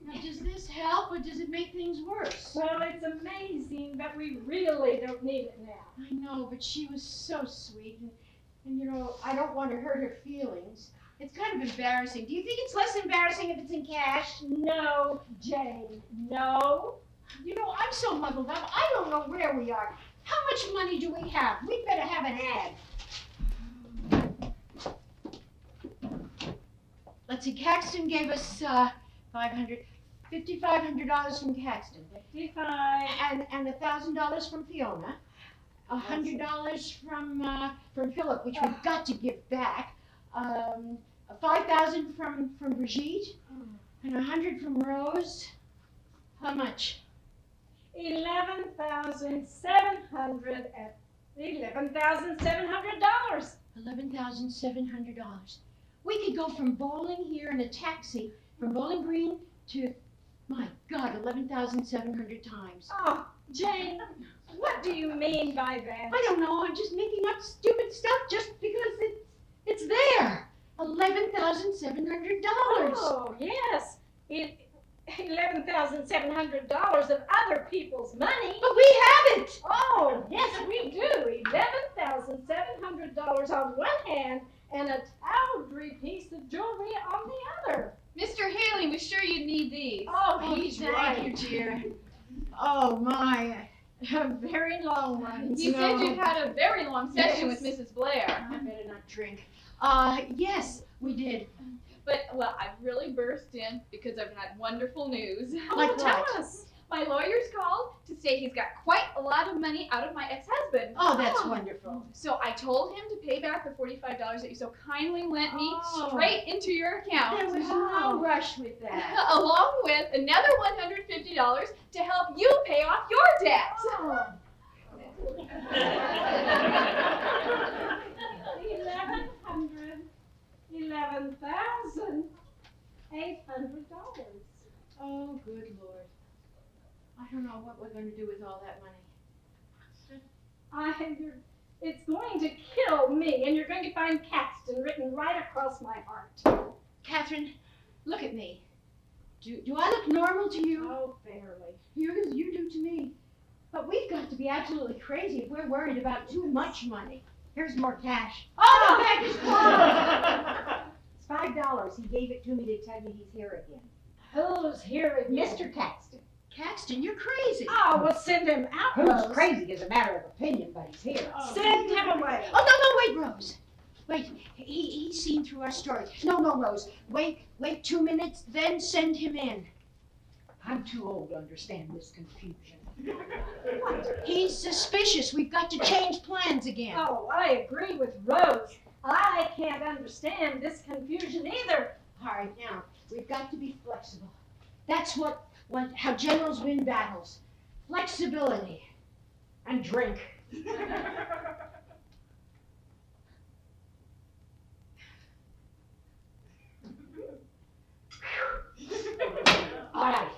Now, does this help or does it make things worse? Well, it's amazing, but we really don't need it now. I know, but she was so sweet, and you know, I don't want to hurt her feelings. It's kind of embarrassing. Do you think it's less embarrassing if it's in cash? No, Jane, no. You know, I'm so muddled up, I don't know where we are. How much money do we have? We'd better have an ad. Let's see, Caxton gave us $500 from Caxton. 55. And $1,000 from Fiona. $100 from Philip, which we've got to give back. 5,000 from Brigitte, and 100 from Rose. How much? $11,700. $11,700. We could go from bowling here in a taxi from Bowling Green to, my God, 11,700 times. Oh, Jane, what do you mean by that? I don't know. I'm just making up stupid stuff just because it's there. $11,700. Oh, yes. $11,700 of other people's money. But we have it. Oh, yes, we do. $11,700 on one hand and a tawdry piece of jewelry on the other. Mr. Haley was sure you'd need these. Oh, he's thank right. you, dear. Oh, my. A very long one. You said you'd had a very long session with Yes. Mrs. Blair. I better not drink. Yes, we did. But, well, I really burst in because I've had wonderful news. Like tell what? us. My lawyer's called to say he's got quite a lot of money out of my ex-husband. Oh, that's wonderful. So I told him to pay back the $45 that you so kindly lent me Oh. straight into your account. There was no rush with that. Along with another $150 to help you pay off your debt. Oh. $11,800. Oh, good Lord. I don't know what we're going to do with all that money. It's going to kill me, and you're going to find Caxton written right across my heart. Catherine, look at me. Do I look normal to you? Oh, barely. You do to me. But we've got to be absolutely crazy if we're worried about too much money. Here's more cash. Oh, the bag is closed. It's $5. He gave it to me to tell you he's here again. Who's here again? Mr. Caxton. Caxton, you're crazy. Oh, we'll send him out, Who's Rose. crazy is a matter of opinion, but he's here. Send him away. Oh, no, wait, Rose. Wait, he's seen through our story. No, Rose. Wait 2 minutes, then send him in. I'm too old to understand this confusion. He's suspicious. We've got to change plans again. Oh, I agree with Rose. I can't understand this confusion either. All right, now, we've got to be flexible. That's how generals win battles. Flexibility. And drink. All right,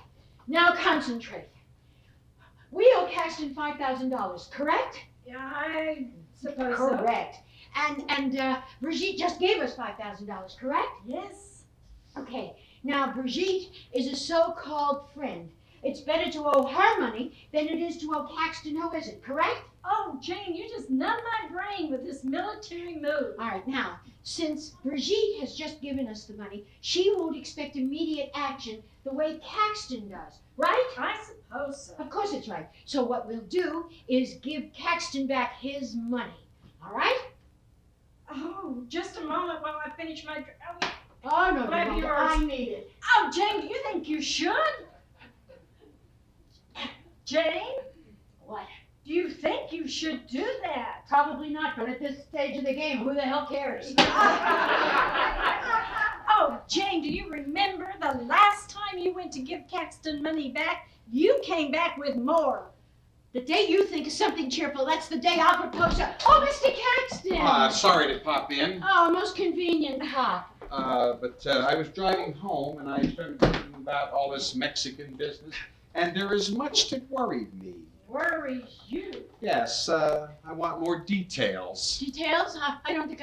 now concentrate. We owe Caxton $5,000, correct? Yeah, I suppose so. Correct. And Brigitte just gave us $5,000, correct? Yes. Okay, now Brigitte is a so-called friend. It's better to owe her money than it is to owe Caxton who isn't, correct? Oh, Jane, you just numb my brain with this military move. All right, now, since Brigitte has just given us the money, she won't expect immediate action the way Caxton does, right? I suppose so. Of course it's right. So what we'll do is give Caxton back his money, all right? Oh, just a moment while I finish my drink. Oh, no, Grab yours. I need it. Oh, Jane, do you think you should? Jane, What? do you think you should do that? Probably not, but at this stage of the game, who the hell cares? Oh, Jane, do you remember the last time you went to give Caxton money back? You came back with more. The day you think of something cheerful, that's the day I'll propose to. Oh, Mr. Caxton! Sorry to pop in, Oh, most convenient pop. but I was driving home and I started thinking about all this Mexican business, and there is much that worried me. Worries you. Yes, I want more details. Details? I don't think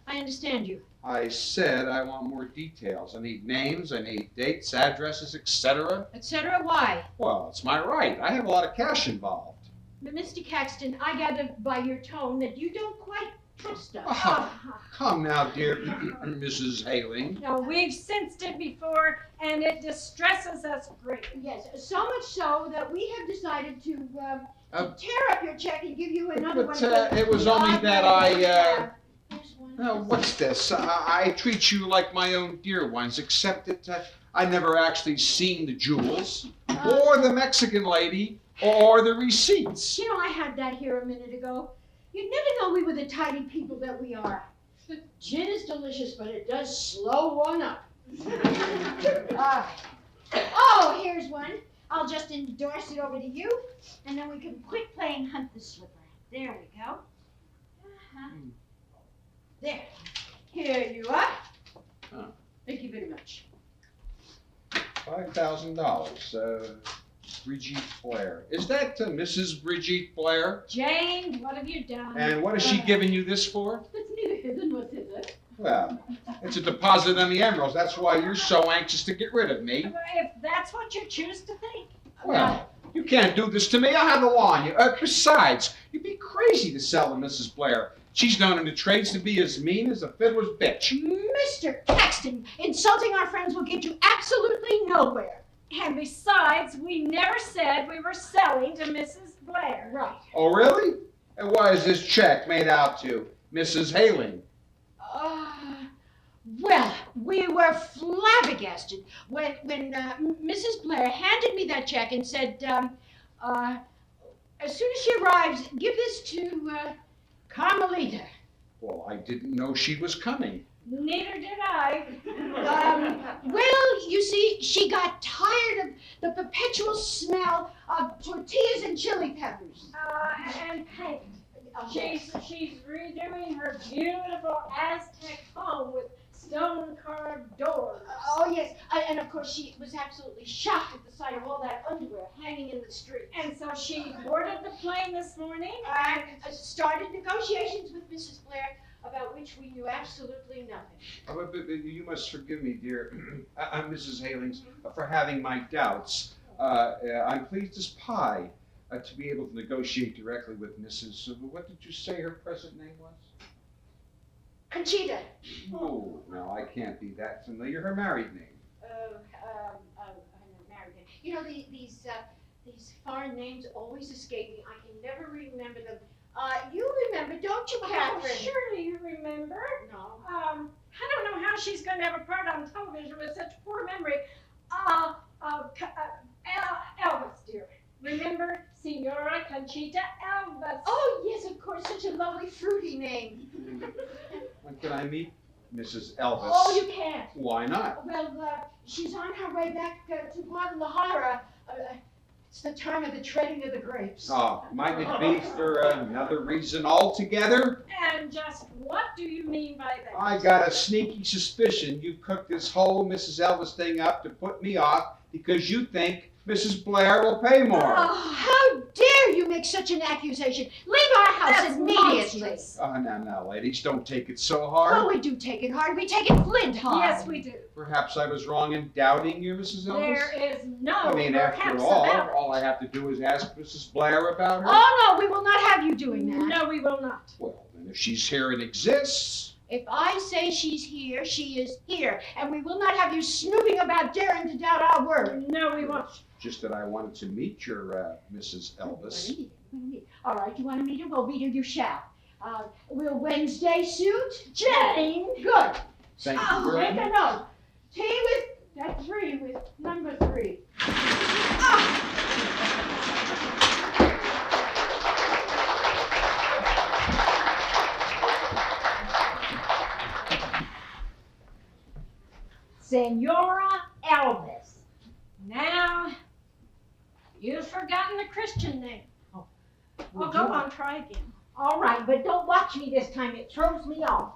I understand you. I said I want more details. I need names, I need dates, addresses, etc. Etc. Why? Well, it's my right. I have a lot of cash involved. But Mr. Caxton, I gather by your tone that you don't quite trust us. Oh, come now, dear Mrs. Haling. No, we've sensed it before, and it distresses us greatly. Yes, so much so that we have decided to Uh, tear up your check and give you another but, one. it was the only odd that one I, we have. Here's one. What's this? I treat you like my own dear ones, except that I never actually seen the jewels, or the Mexican lady, or the receipts. You know, I had that here a minute ago. You'd never know we were the tidy people that we are. Gin is delicious, but it does slow one up. Oh, here's one. I'll just endorse it over to you, and then we can quit playing Hunt the Slipper. There we go. There. Here you are. Oh. Thank you very much. $5,000. Brigitte Blair. Is that Mrs. Brigitte Blair? Jane, what have you done? And what is she giving you this for? It's neither hither nor thither. Well, it's a deposit on the emeralds. That's why you're so anxious to get rid of me. If that's what you choose to think. Well, you can't do this to me. I have the law on you. Besides, you'd be crazy to sell to Mrs. Blair. She's known in the trades to be as mean as a fiddler's bitch. Mr. Caxton, insulting our friends will get you absolutely nowhere. And besides, we never said we were selling to Mrs. Blair. Right. Oh, really? And why is this check made out to Mrs. Haling? Well, we were flabbergasted when Mrs. Blair handed me that check and said, as soon as she arrives, give this to Carmelita. Well, I didn't know she was coming. Neither did I. Well, you see, she got tired of the perpetual smell of tortillas and chili peppers. And paint. She's redoing her beautiful Aztec home with stone-carved doors. Oh, yes, and of course she was absolutely shocked at the sight of all that underwear hanging in the street. And so she boarded the plane this morning. And started negotiations with Mrs. Blair, about which we knew absolutely nothing. But you must forgive me, dear Mrs. Halings, for having my doubts. I'm pleased as pie to be able to negotiate directly with Mrs. What did you say her present name was? Conchita. Oh, no, I can't be that familiar. Her married name. Married. You know, these foreign names always escape me. I can never remember them. You remember, don't you, Catherine? Oh, surely you remember. No. I don't know how she's going to have a part on television with such poor memory. Elvis, dear. Remember Senora Conchita Elvis? Oh, yes, of course, such a lovely, fruity name. When can I meet Mrs. Elvis? Oh, you can't. Why not? Well, she's on her way back to Guadalajara. It's the time of the treading of the grapes. Oh, might it be for another reason altogether? And just what do you mean by that? I got a sneaky suspicion you cooked this whole Mrs. Elvis thing up to put me off because you think Mrs. Blair will pay more. Oh, how dare you make such an accusation? Leave our house That's immediately. monstrous. Oh, now, ladies, don't take it so hard. Oh, we do take it hard. We take it flint hard. Yes, we do. Perhaps I was wrong in doubting you, Mrs. Elvis. There is no I mean, after perhaps about it. all I have to do is ask Mrs. Blair about her. Oh, no, we will not have you doing that. No, we will not. Well, then if she's here and exists, If I say she's here, she is here. And we will not have you snooping about daring to doubt our word. No, we won't. just that I wanted to meet your Mrs. Elvis. All right, you want to meet her? Well, meet her you shall. Will Wednesday suit? Jane! Good. Thank you very Make a much. note. Tea with that 3 with number 3. Senora Elvis. Now, you've forgotten the Christian name. Oh, go on, try again. All right, but don't watch me this time. It throws me off.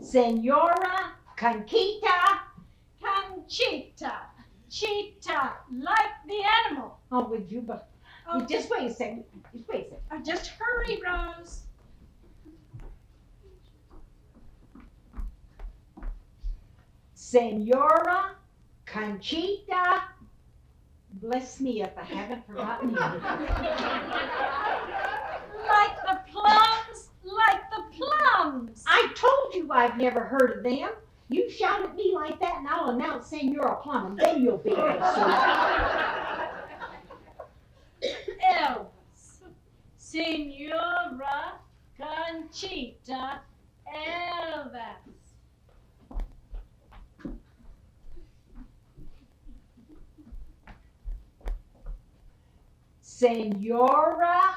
Senora Conchita. Conchita. Cheetah, like the animal. Oh, would you, but Oh, Just wait a second. Just wait a second. just hurry, Rose. Senora Conchita, bless me if I haven't forgotten anything. Like the plums, like the plums. I told you I've never heard of them. You shout at me like that and I'll announce Senora Plum and then you'll be able to see. Elvis. Senora Conchita Elvis. Senora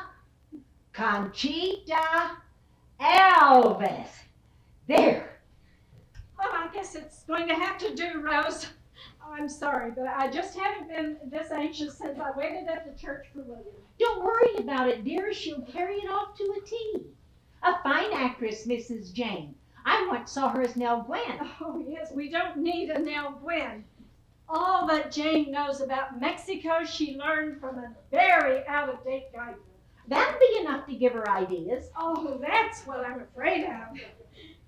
Conchita Elvis. There. Well, I guess it's going to have to do, Rose. Oh, I'm sorry, but I just haven't been this anxious since I waited at the church for William. Don't worry about it, dear. She'll carry it off to a T. A fine actress, Mrs. Jane. I once saw her as Nell Gwynn. Oh, yes, we don't need a Nell Gwynn. All that Jane knows about Mexico, she learned from a very out-of-date guidebook. That'll be enough to give her ideas. Oh, that's what I'm afraid of.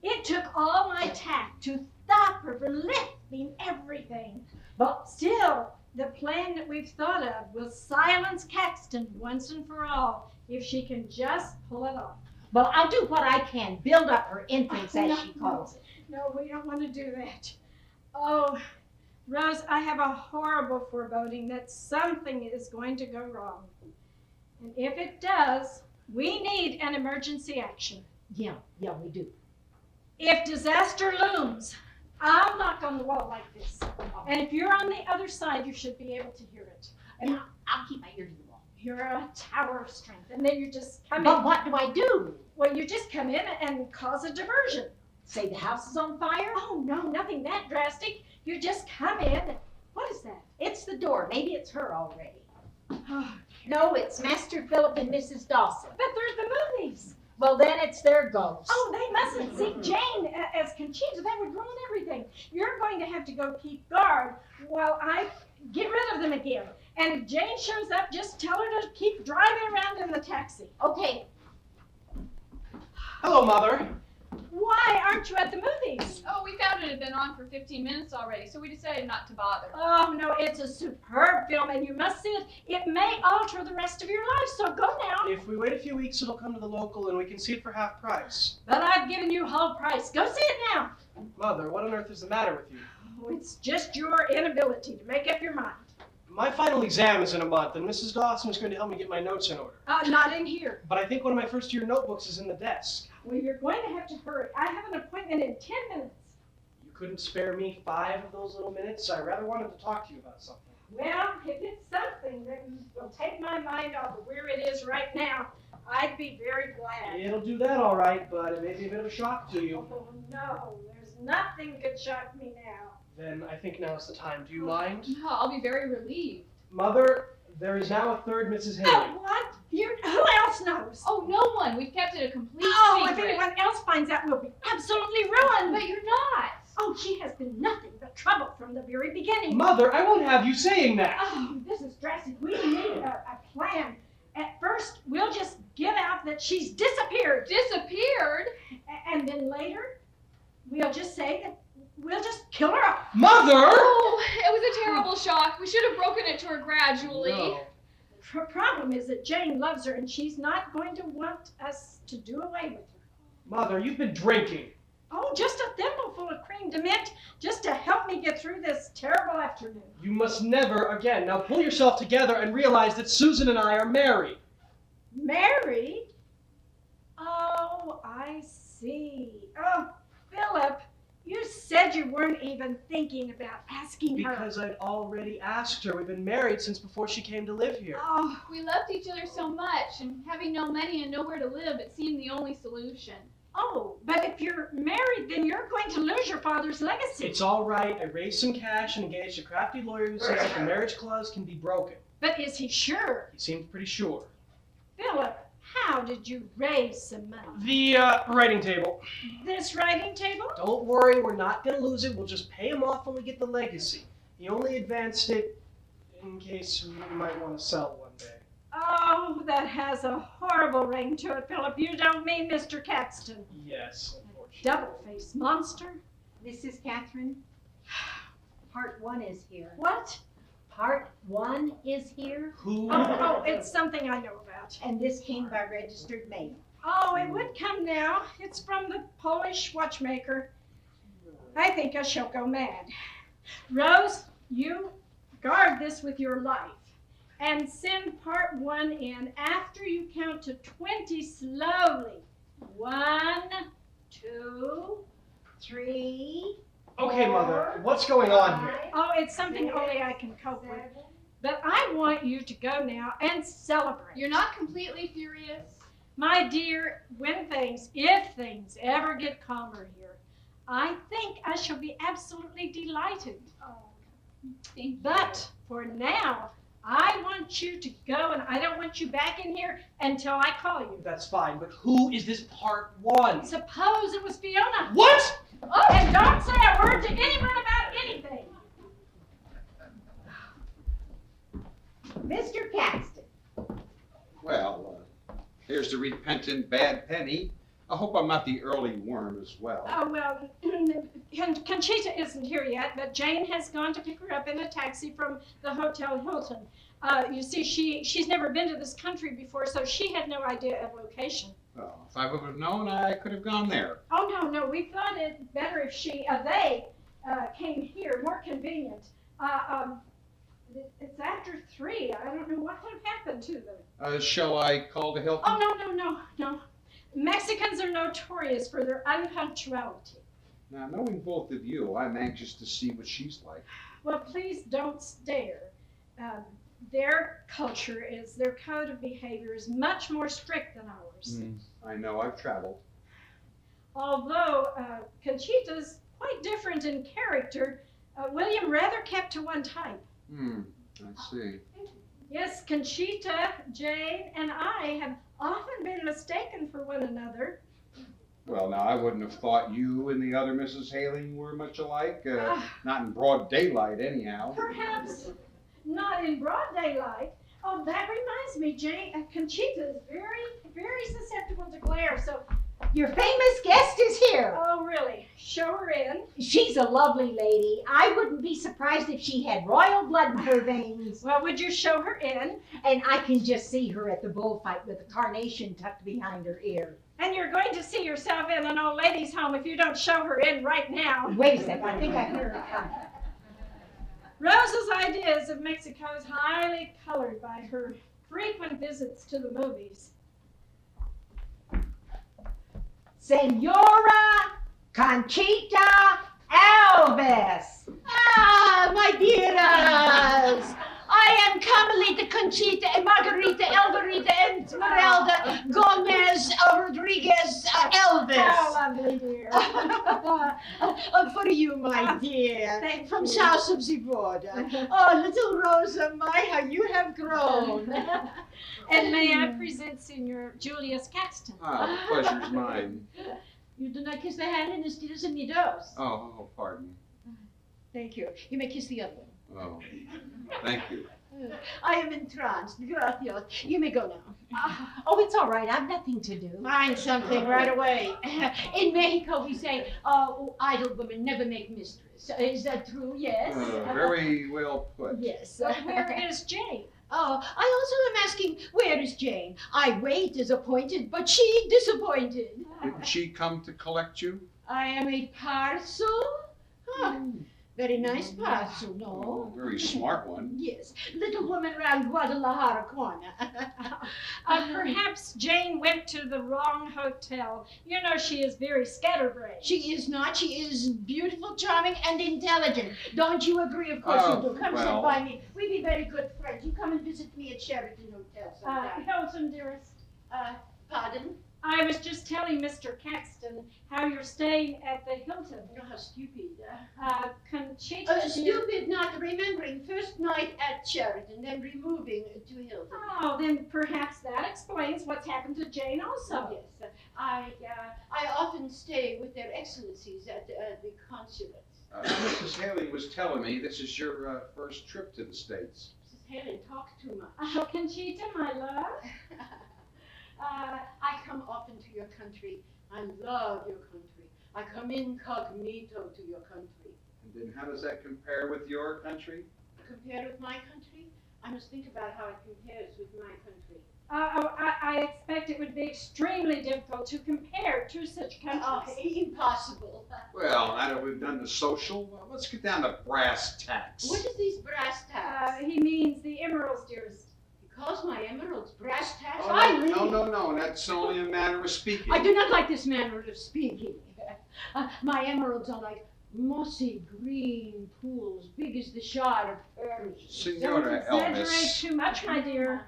It took all my tact to stop her from lifting everything. But still, the plan that we've thought of will silence Caxton once and for all if she can just pull it off. Well, I'll do what I can. Build up her influence, as she calls it. No, we don't want to do that. Oh, Rose, I have a horrible foreboding that something is going to go wrong. And if it does, we need an emergency action. Yeah, we do. If disaster looms, I'll knock on the wall like this. And if you're on the other side, you should be able to hear it. And I'll keep my ear to the wall. You're a tower of strength. And then you just come But in. what do I do? Well, you just come in and cause a diversion. Say the house is on fire? Oh, no, nothing that drastic. You just come in. What is that? It's the door. Maybe it's her already. Oh, No, it's Master Philip and Mrs. Dawson. but there's the movies. Well, then it's their ghost. Oh, they mustn't see Jane as Conchita. That would ruin everything. You're going to have to go keep guard while I get rid of them again. And if Jane shows up, just tell her to keep driving around in the taxi. Okay. Hello, Mother. Why aren't you at the movies? Oh, we found it had been on for 15 minutes already, so we decided not to bother. Oh, no, it's a superb film and you must see it. It may alter the rest of your life, so go now. If we wait a few weeks, it'll come to the local and we can see it for half price. But I've given you whole price. Go see it now. Mother, what on earth is the matter with you? Oh, it's just your inability to make up your mind. My final exam is in a month, and Mrs. Dawson is going to help me get my notes in order. Not in here. But I think one of my first year notebooks is in the desk. Well, you're going to have to hurry. I have an appointment in 10 minutes. You couldn't spare me 5 of those little minutes? I rather wanted to talk to you about something. Well, if it's something that will take my mind off of where it is right now, I'd be very glad. It'll do that all right, but it may be a bit of a shock to you. Oh, no, there's nothing could shock me now. Then I think now's the time. Do you mind? No, I'll be very relieved. Mother, there is now a third Mrs. Haley. Oh, what? Who else knows? Oh, no one. We've kept it a complete Oh, if secret. anyone else finds out, we'll be absolutely ruined. But you're not. Oh, she has been nothing but trouble from the very beginning. Mother, I won't have you saying that. Oh, this is drastic. We need a plan. At first, we'll just get out that she's disappeared. Disappeared? And then later, we'll just say that we'll just kill her off. Mother! Oh, it was a terrible shock. We should have broken it to her gradually. No. The problem is that Jane loves her and she's not going to want us to do away with her. Mother, you've been drinking. Oh, just a thimbleful of cream de mint just to help me get through this terrible afternoon. You must never again. Now pull yourself together and realize that Susan and I are married. Married? Oh, I see. Oh, Philip, you said you weren't even thinking about asking her. Because I'd already asked her. We've been married since before she came to live here. Oh, We loved each other so much, and having no money and nowhere to live, it seemed the only solution. oh, but if you're married, then you're going to lose your father's legacy. It's all right. I raised some cash and engaged a crafty lawyer who says that the marriage clause can be broken. But is he sure? He seemed pretty sure. Philip, how did you raise some money? The writing table. This writing table? Don't worry, we're not going to lose it. We'll just pay him off when we get the legacy. He only advanced it in case we might want to sell one day. Oh, that has a horrible ring to it, Philip. You don't mean Mr. Caxton. Yes, unfortunately. Double-faced monster. Mrs. Catherine, part 1 is here. What? Part 1 is here, Who? Oh, it's something I know about. and this came by registered mail. Oh, it would come now. It's from the Polish watchmaker. I think I shall go mad. Rose, you guard this with your life. And send part 1 in after you count to 20 slowly. 1, 2, 3. Okay, Mother, what's going on here? Oh, it's something only I can cope with. But I want you to go now and celebrate. You're not completely furious? My dear, if things ever get calmer here, I think I shall be absolutely delighted. Thank you. But for now, I want you to go, and I don't want you back in here until I call you. That's fine, but who is this part 1? Suppose it was Fiona. What? Oh, and don't say a word to anyone about anything. Mr. Caxton, Well, here's the repentant bad penny. I hope I'm not the early worm as well. Oh, well, Conchita isn't here yet, but Jane has gone to pick her up in a taxi from the Hotel Hilton. You see, she's never been to this country before, so she had no idea of location. Well, if I would have known, I could have gone there. Oh, no, we thought it better if they came here, more convenient. It's after 3. I don't know what would have happened to them. Shall I call the Hilton? Oh, no. Mexicans are notorious for their unpunctuality. Now, knowing both of you, I'm anxious to see what she's like. Well, please don't stare. Their code of behavior is much more strict than ours. I know, I've traveled. Although Conchita's quite different in character, William rather kept to one type. I see. Yes, Conchita, Jane, and I have often been mistaken for one another. Well, now, I wouldn't have thought you and the other Mrs. Haling were much alike. Not in broad daylight, anyhow. Perhaps not in broad daylight. Oh, that reminds me, Jane, Conchita is very susceptible to glare, so, your famous guest is here. oh, really, show her in. She's a lovely lady. I wouldn't be surprised if she had royal blood in her veins. Well, would you show her in? And I can just see her at the bullfight with a carnation tucked behind her ear. And you're going to see yourself in an old lady's home if you don't show her in right now. Wait a second, I think I hear her coming. Rosa's ideas of Mexico is highly colored by her frequent visits to the movies. Senora Conchita Alves. Ah, my dearest! I am Carmelita, Conchita, and Margarita, Alvarita, and Esmeralda Gomez Rodriguez Elvis. How lovely, dear. For you, my dear, Thank from you. south of the border. Oh, little Rosa, my, how you have grown. And may I present Senor Julius Caxton? The pleasure's mine. You do not kiss the hand in the Steelers and Nidos. Oh, pardon. Thank you. You may kiss the other one. Oh, thank you. I am entranced. Gracias. You may go now. Oh, it's all right. I've nothing to do. Find something right away. In Mexico, we say, idle women never make mistress. Is that true? Yes. Very well put. Yes. But where is Jane? Oh, I also am asking, where is Jane? I wait as appointed, but she disappointed. Didn't she come to collect you? I am a parcel? Huh. Very nice parcel, no? Very smart one. Yes. Little woman round Guadalajara corner. Perhaps Jane went to the wrong hotel. You know she is very scatterbrained. She is not. She is beautiful, charming, and intelligent. Don't you agree? Of course you do. Come sit well. by me. We be very good friends. You come and visit me at Sheraton Hotel sometime. Hilton, dearest. Pardon? I was just telling Mr. Caxton how you're staying at the Hilton. You know how stupid. Conchita. Stupid not remembering first night at Sheraton, then removing to Hilton. Oh, then perhaps that explains what's happened to Jane also. Yes. I often stay with their excellencies at the consulate. Mrs. Haley was telling me this is your first trip to the States. Mrs. Helen talks too much. Oh, Conchita, my love. I come often to your country. I love your country. I come incognito to your country. And then how does that compare with your country? Compared with my country, I must think about how it compares with my country. I expect it would be extremely difficult to compare two such countries. Impossible. Well, now that we've done the social, well, let's get down to brass tacks. What is these brass tacks? He means the emeralds, dearest. He calls my emeralds brass tacks. Oh, I leave. no, that's only a manner of speaking. I do not like this manner of speaking. My emeralds are like mossy green pools, big as the shard of Persia. Don't Senora exaggerate Elvis, too much, my dear.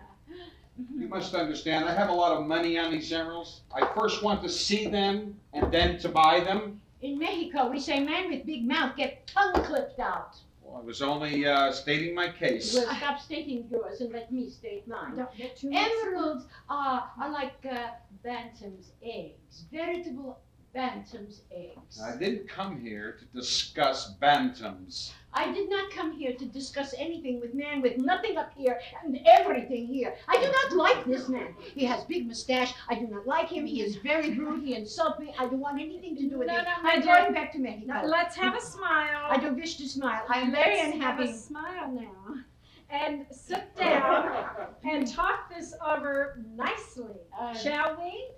you must understand, I have a lot of money on these emeralds. I first want to see them and then to buy them. In Mexico, we say man with big mouth get tongue clipped out. Well, I was only stating my case. Well, stop stating yours and let me state mine. Don't get too much. Emeralds are like bantam's eggs, veritable bantam's eggs. I didn't come here to discuss bantams. I did not come here to discuss anything with man with nothing up here and everything here. I do not like this man. He has big mustache. I do not like him. He is very rude. He insults me. I don't want anything to do with No, him. no, my I'm dear. going back to Mexico. Now, let's have a smile. I don't wish to smile. I am very Let's unhappy. Have a smile now. And sit down and talk this over nicely, shall we?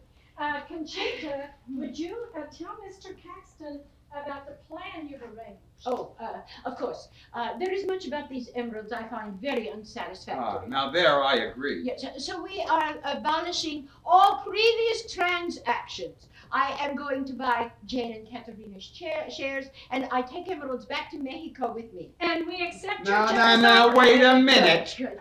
Conchita, would you tell Mr. Caxton about the plan you've arranged? Oh, of course. There is much about these emeralds I find very unsatisfactory. Now there I agree. Yes, so we are abolishing all previous transactions. I am going to buy Jane and Katerina's shares, and I take emeralds back to Mexico with me. And we accept your Now, wait a minute. Good.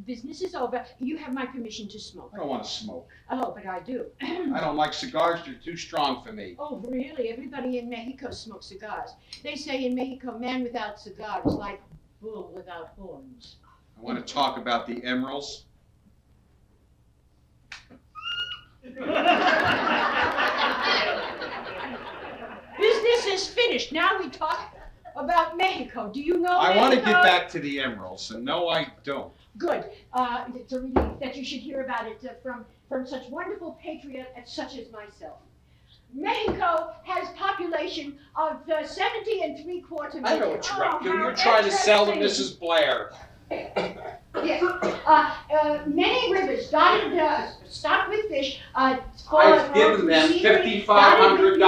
Business is over. You have my permission to smoke. I don't want to smoke. Oh, but I do. I don't like cigars. They're too strong for me. Oh, really? Everybody in Mexico smokes cigars. They say in Mexico, man without cigar is like bull without horns. I want to talk about the emeralds. Business is finished. Now we talk about Mexico. Do you know I want to Mexico? get back to the emeralds, and no, I don't. Good. It's a relief that you should hear about it from such wonderful patriots such as myself. Mexico has population of 70 3/4 million. I know what you're up to. how You're trying to sell to interesting. Mrs. Blair. Yes. Many rivers dotted, stocked with fish. I've given them $5,500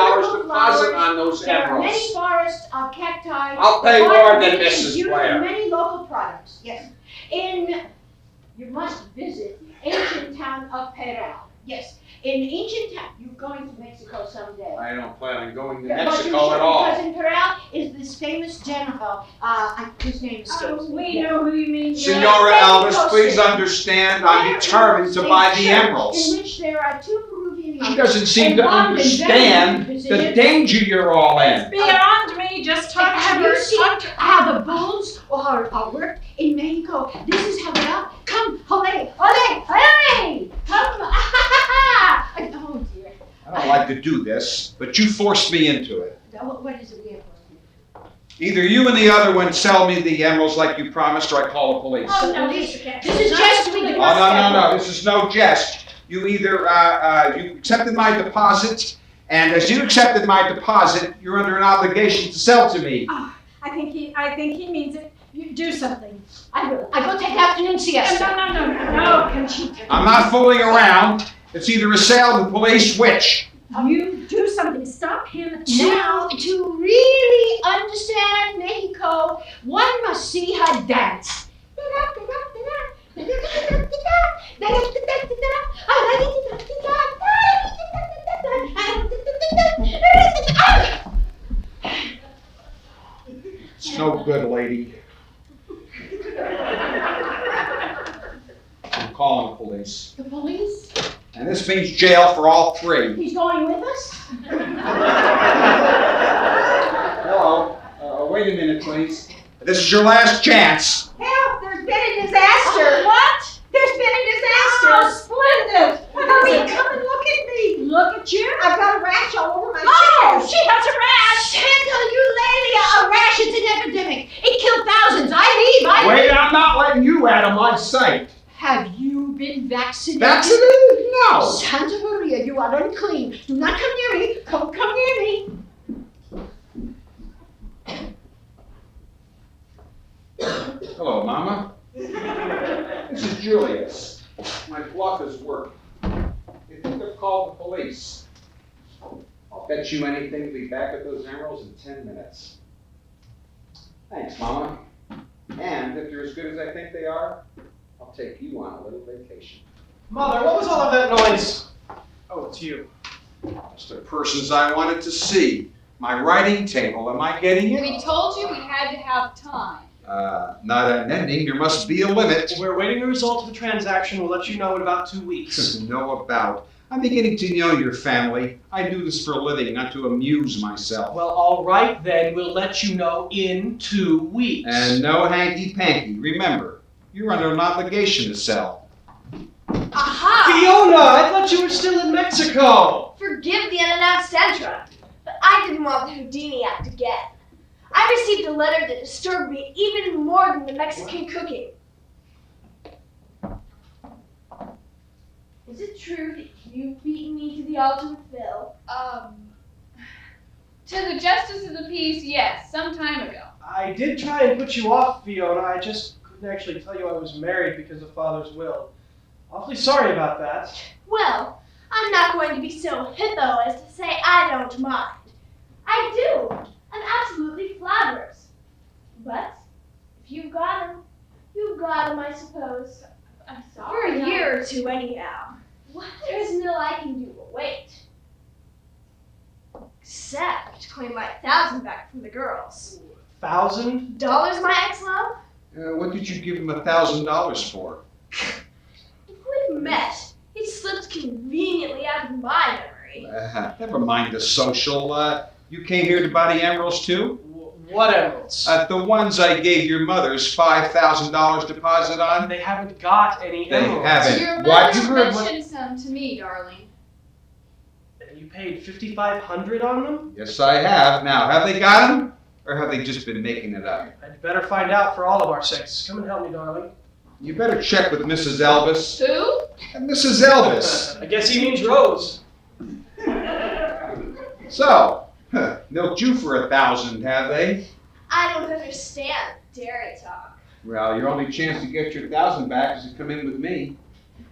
deposit on those There are many emeralds. forests of cacti. I'll pay farm more than fish, Mrs. beautiful, Blair. Many local products. Yes. You must visit ancient town of Peral. Yes. In ancient town, you're going to Mexico someday. I don't plan on going to Yeah, but you Mexico should, at all. Because in Peral is this famous general. His name escapes Oh, me. we Yeah. know who you mean. Senora Elvis, please understand, I'm determined to buy the emeralds. In which there are two Peruvian He doesn't seem and to one in understand very the good danger you're all in. Beyond me, just talk Have to you her. seen how the bulls are worked in Mexico? This is how they are. Come, ole, ole, ole! Come, oh dear. I don't like to do this, but you forced me into it. What is it we have for you? Either you and the other one sell me the emeralds like you promised, or I call the police. Oh, no, This- Mr. Caxton. this is just we do. Oh, no, this is no jest. You either, you accepted my deposit, and as you accepted my deposit, you're under an obligation to sell to me. I think he means it. You do something. I will. I go take afternoon siesta. No, Conchita. I'm not fooling around. It's either a sale to the police, which? You do something. Stop him Now, now. to really understand Mexico, one must see her dance. It's no good, lady. I'm calling the police. The police? And this means jail for all three. He's going with us? Hello. Wait a minute, please. This is your last chance. Help, there's been a disaster. What? There's been a disaster. Oh, splendid. Hurry, come and look at me. Look at you. I've got a rash all over my Oh, chest. she has a rash. Handle you, Lelia! A rash, it's an epidemic. It killed thousands. I leave. Wait, I'm not letting you have you been vaccinated? Vaccinated? No. Santa Maria, you are unclean. Do not come near me. Come near me. Hello, Mama. This is Julius. My bluff has worked. They think they've called the police. I'll bet you anything to be back at those emeralds in 10 minutes. Thanks, Mama. And if they're as good as I think they are, I'll take you on a little vacation. Mother, what was all of that noise? Oh, it's you. It's the persons I wanted to see. My writing table, am I getting it? We told you we had to have time. Not an ending, there must be a limit. We're awaiting the result of the transaction. We'll let you know in about 2 weeks. Know about. I'm beginning to know your family. I do this for a living, not to amuse myself. Well, all right then. We'll let you know in 2 weeks. And no hanky-panky. Remember, you're under an obligation to sell. Aha! Fiona, I thought you were still in Mexico. Forgive the unannounced entrant, but I didn't want the Houdini act again. I received a letter that disturbed me even more than the Mexican cooking. Is it true that you've beaten me to the ultimate fill? To the Justice of the Peace, yes, some time ago. I did try and put you off, Fiona. I just couldn't actually tell you I was married because of Father's will. Awfully sorry about that. Well, I'm not going to be so hippo as to say I don't mind. I do. I'm absolutely flatterous. But if you've got him, I suppose. I'm For sorry. a year or two, anyhow. There's no I can do but wait. Except to claim my 1,000 back from the girls. 1,000? Dollars, my ex-love? What did you give him $1,000 for? If we'd met, it slipped conveniently out of my memory. Never mind the social. You came here to buy the emeralds too? What emeralds? The ones I gave your mother's $5,000 deposit on? They haven't got any They emeralds. haven't. Your What? mother You heard what- mentioned some to me, darling. You paid $5,500 on them? Yes, I have. Now, have they got them? Or have they just been making it up? I'd better find out for all of our sakes. Come and help me, darling. You better check with Mrs. Elvis. Who? Mrs. Elvis. I guess he means Rose. So, milked you for 1,000, have they? I don't understand dairy talk. Well, your only chance to get your 1,000 back is to come in with me.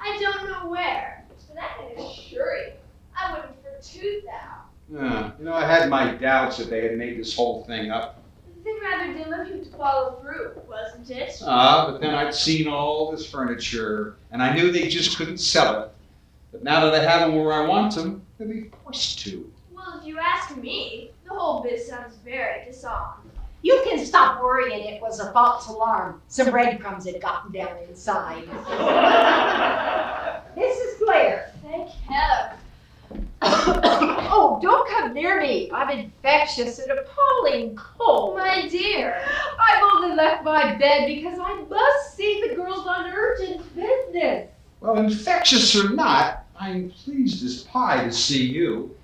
I don't know where, but I can assure you, I wouldn't for 2,000. I had my doubts that they had made this whole thing up. The thing rather dim of you to follow through, wasn't it? But then I'd seen all this furniture, and I knew they just couldn't sell it. But now that I have them where I want them, they'll be forced to. Well, if you ask me, the whole biz sounds very disarmed. You can stop worrying, it was a false alarm. Some breadcrumbs had gotten down inside. Mrs. Blair. Thank heaven. Oh, don't come near me. I'm infectious and appalling cold. My dear. I've only left my bed because I must see the girls on urgent business. Well, infectious or not, I'm pleased as pie to see you.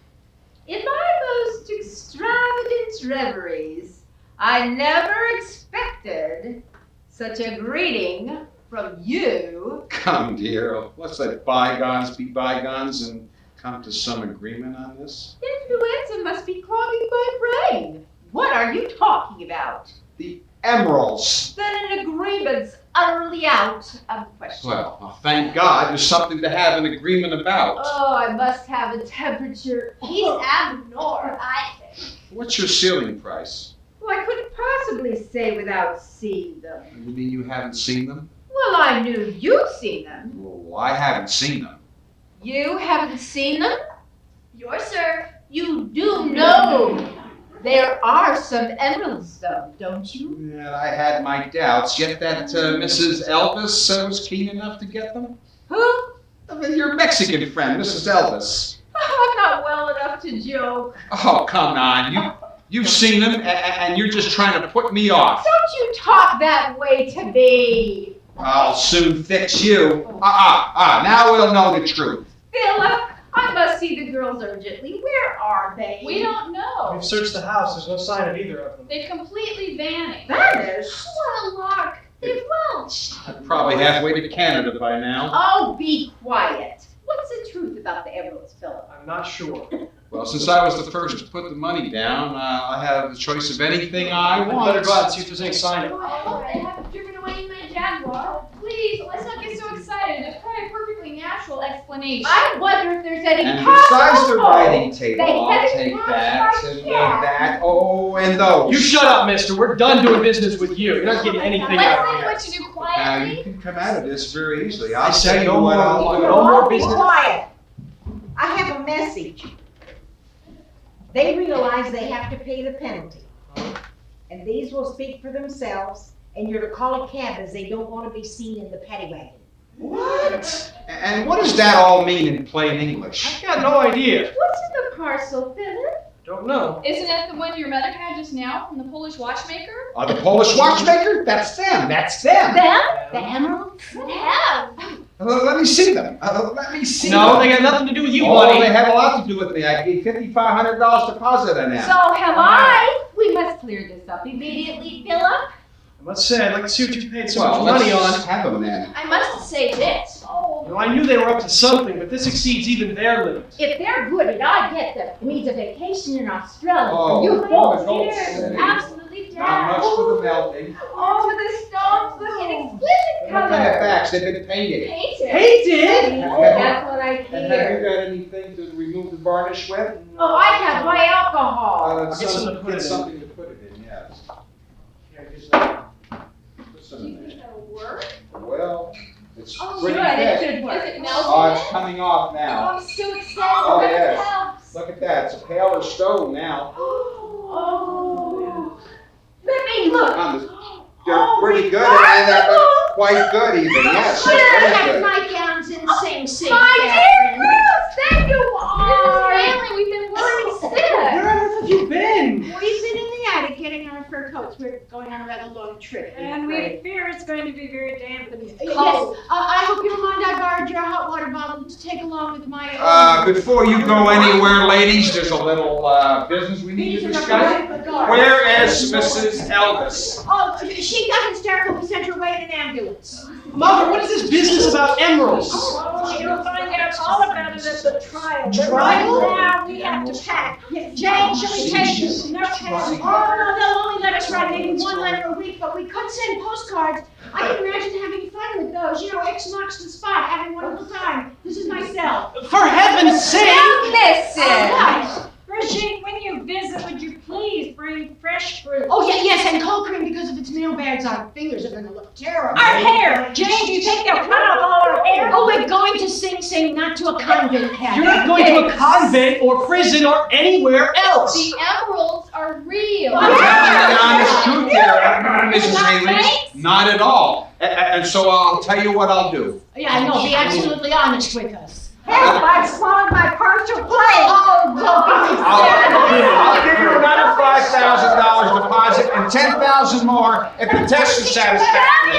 In my most extravagant reveries, I never expected such a greeting from you. Come, dear, let's let bygones be bygones and come to some agreement on this. Influenza must be clogging my brain. What are you talking about? The emeralds. Then an agreement's utterly out of question. Well, thank God there's something to have an agreement about. Oh, I must have a temperature. He's abnormal, I think. What's your ceiling price? Well, I couldn't possibly say without seeing them. You mean you haven't seen them? Well, I knew you'd seen them. Well, I haven't seen them. You haven't seen them? Yours, sir. You do know there are some emeralds, though, don't you? Yeah, I had my doubts, yet that Mrs. Elvis was keen enough to get them. Who? Your Mexican friend, Mrs. Elvis. I'm not well enough to joke. Oh, come on. You've seen them, and you're just trying to put me off. Don't you talk that way to me. I'll soon fix you. Now we'll know the truth. Philip, I must see the girls urgently. Where are they? We don't know. We've searched the house. There's no sign of either of them. They've completely vanished. Vanished? What a lark. They've mulched. Probably halfway to Canada by now. Oh, be quiet. What's the truth about the emeralds, Philip? I'm not sure. Well, since I was the first to put the money down, I have the choice of anything I I want. better go out and see if there's any sign of it. Oh, I haven't driven away in my Jaguar. Please, let's not get so excited. There's probably a perfectly natural explanation. I wonder if there's any And besides the writing They table, I'll had it take wrong that by and cat. that. Oh, and those. You shut up, mister. We're done doing business with you. You're not getting anything Let's out say of here. what you do Now, quietly. you can come out of this very easily. I I'll said tell you no what more. I'll do. No more Be business. quiet. I have a message. They realize they have to pay the penalty. And these will speak for themselves, and you're to call a cab as they don't want to be seen in the paddy wagon. What? And what does that all mean in plain English? I've got no idea. What's in the parcel, Philip? Don't know. Isn't it the one your mother had just now from the Polish watchmaker? The Polish watchmaker? That's them. That's them. Them? The emeralds? Have. Let me see them. Let me see No, them. they got nothing to do with you, Oh, buddy. they have a lot to do with me. I gave $5,500 deposit on them. So have I. We must clear this up immediately, Philip. I must say, I'd like to see what you paid so Well, much money let's on. have them then. I must say this. Oh, Well, I knew they were up to something, but this exceeds even their limits. If they're good and I get them, it means a vacation in Australia Oh, for you my both. God. dear, absolutely Not much dad. for the melting. Oh, the stones look in exquisite What kind of color. facts? They've been painted. Painted. Hated? That's what I And have you hear. got anything to remove the varnish with? Oh, I have my alcohol. Get something to put it in. Something to put it in, yes. Here, here's that. Put some Do you in think there. that'll work? Well, it's Oh, pretty good, it thick. should work. Is it Oh, melted? it's coming off Oh, now. I'm so excited. Oh, That yes. helps. Look at that. It's a paler stone now. Oh. Let me look. They're pretty good and they're quite good even. Yes, Should they're have very good. nightgowns in Sing Sing. My dear Catherine. Bruce, there you are. Stanley, we've been worried sick. Where on earth have you been? We've been in the attic getting our fur coats. We're going on a rather long trip. And we fear it's going to be very damp and Yes, cold. I hope you don't mind I borrowed your hot water bottle to take along with my. Before you go anywhere, ladies, there's a little business we need to discuss. Where is Mrs. Elvis? Oh, she got hysterical. We sent her away in an ambulance. Mother, what is this business about emeralds? Oh, you'll find out all about it at the trial. But Trial? right now, we have to pack. Jane, shall we take this? No Oh, pack. no, they'll only let us write maybe one letter a week, but we could send postcards. I can imagine having fun with those. You know, X marks the spot, having a wonderful time. This is my cell. For heaven's sake! Now listen. What? Brigitte, when you visit, would you please bring fresh fruit? Oh, yeah, yes, and cold cream because if it's nail beds, our fingers are gonna look terrible. Our hair! Jane, do you think they'll cut off all our hair? Oh, we're going to Sing Sing, not to a convent, Kathy. You're not going to a convent or prison or anywhere else. The emeralds are real. I'm telling you the honest truth here, Mrs. Haley. Not at all. And so I'll tell you what I'll do. Yeah, I know, be absolutely honest with us. Help, I've swallowed my partial plate. Oh, don't I'll give you another $5,000 deposit and $10,000 more if the test is satisfactory.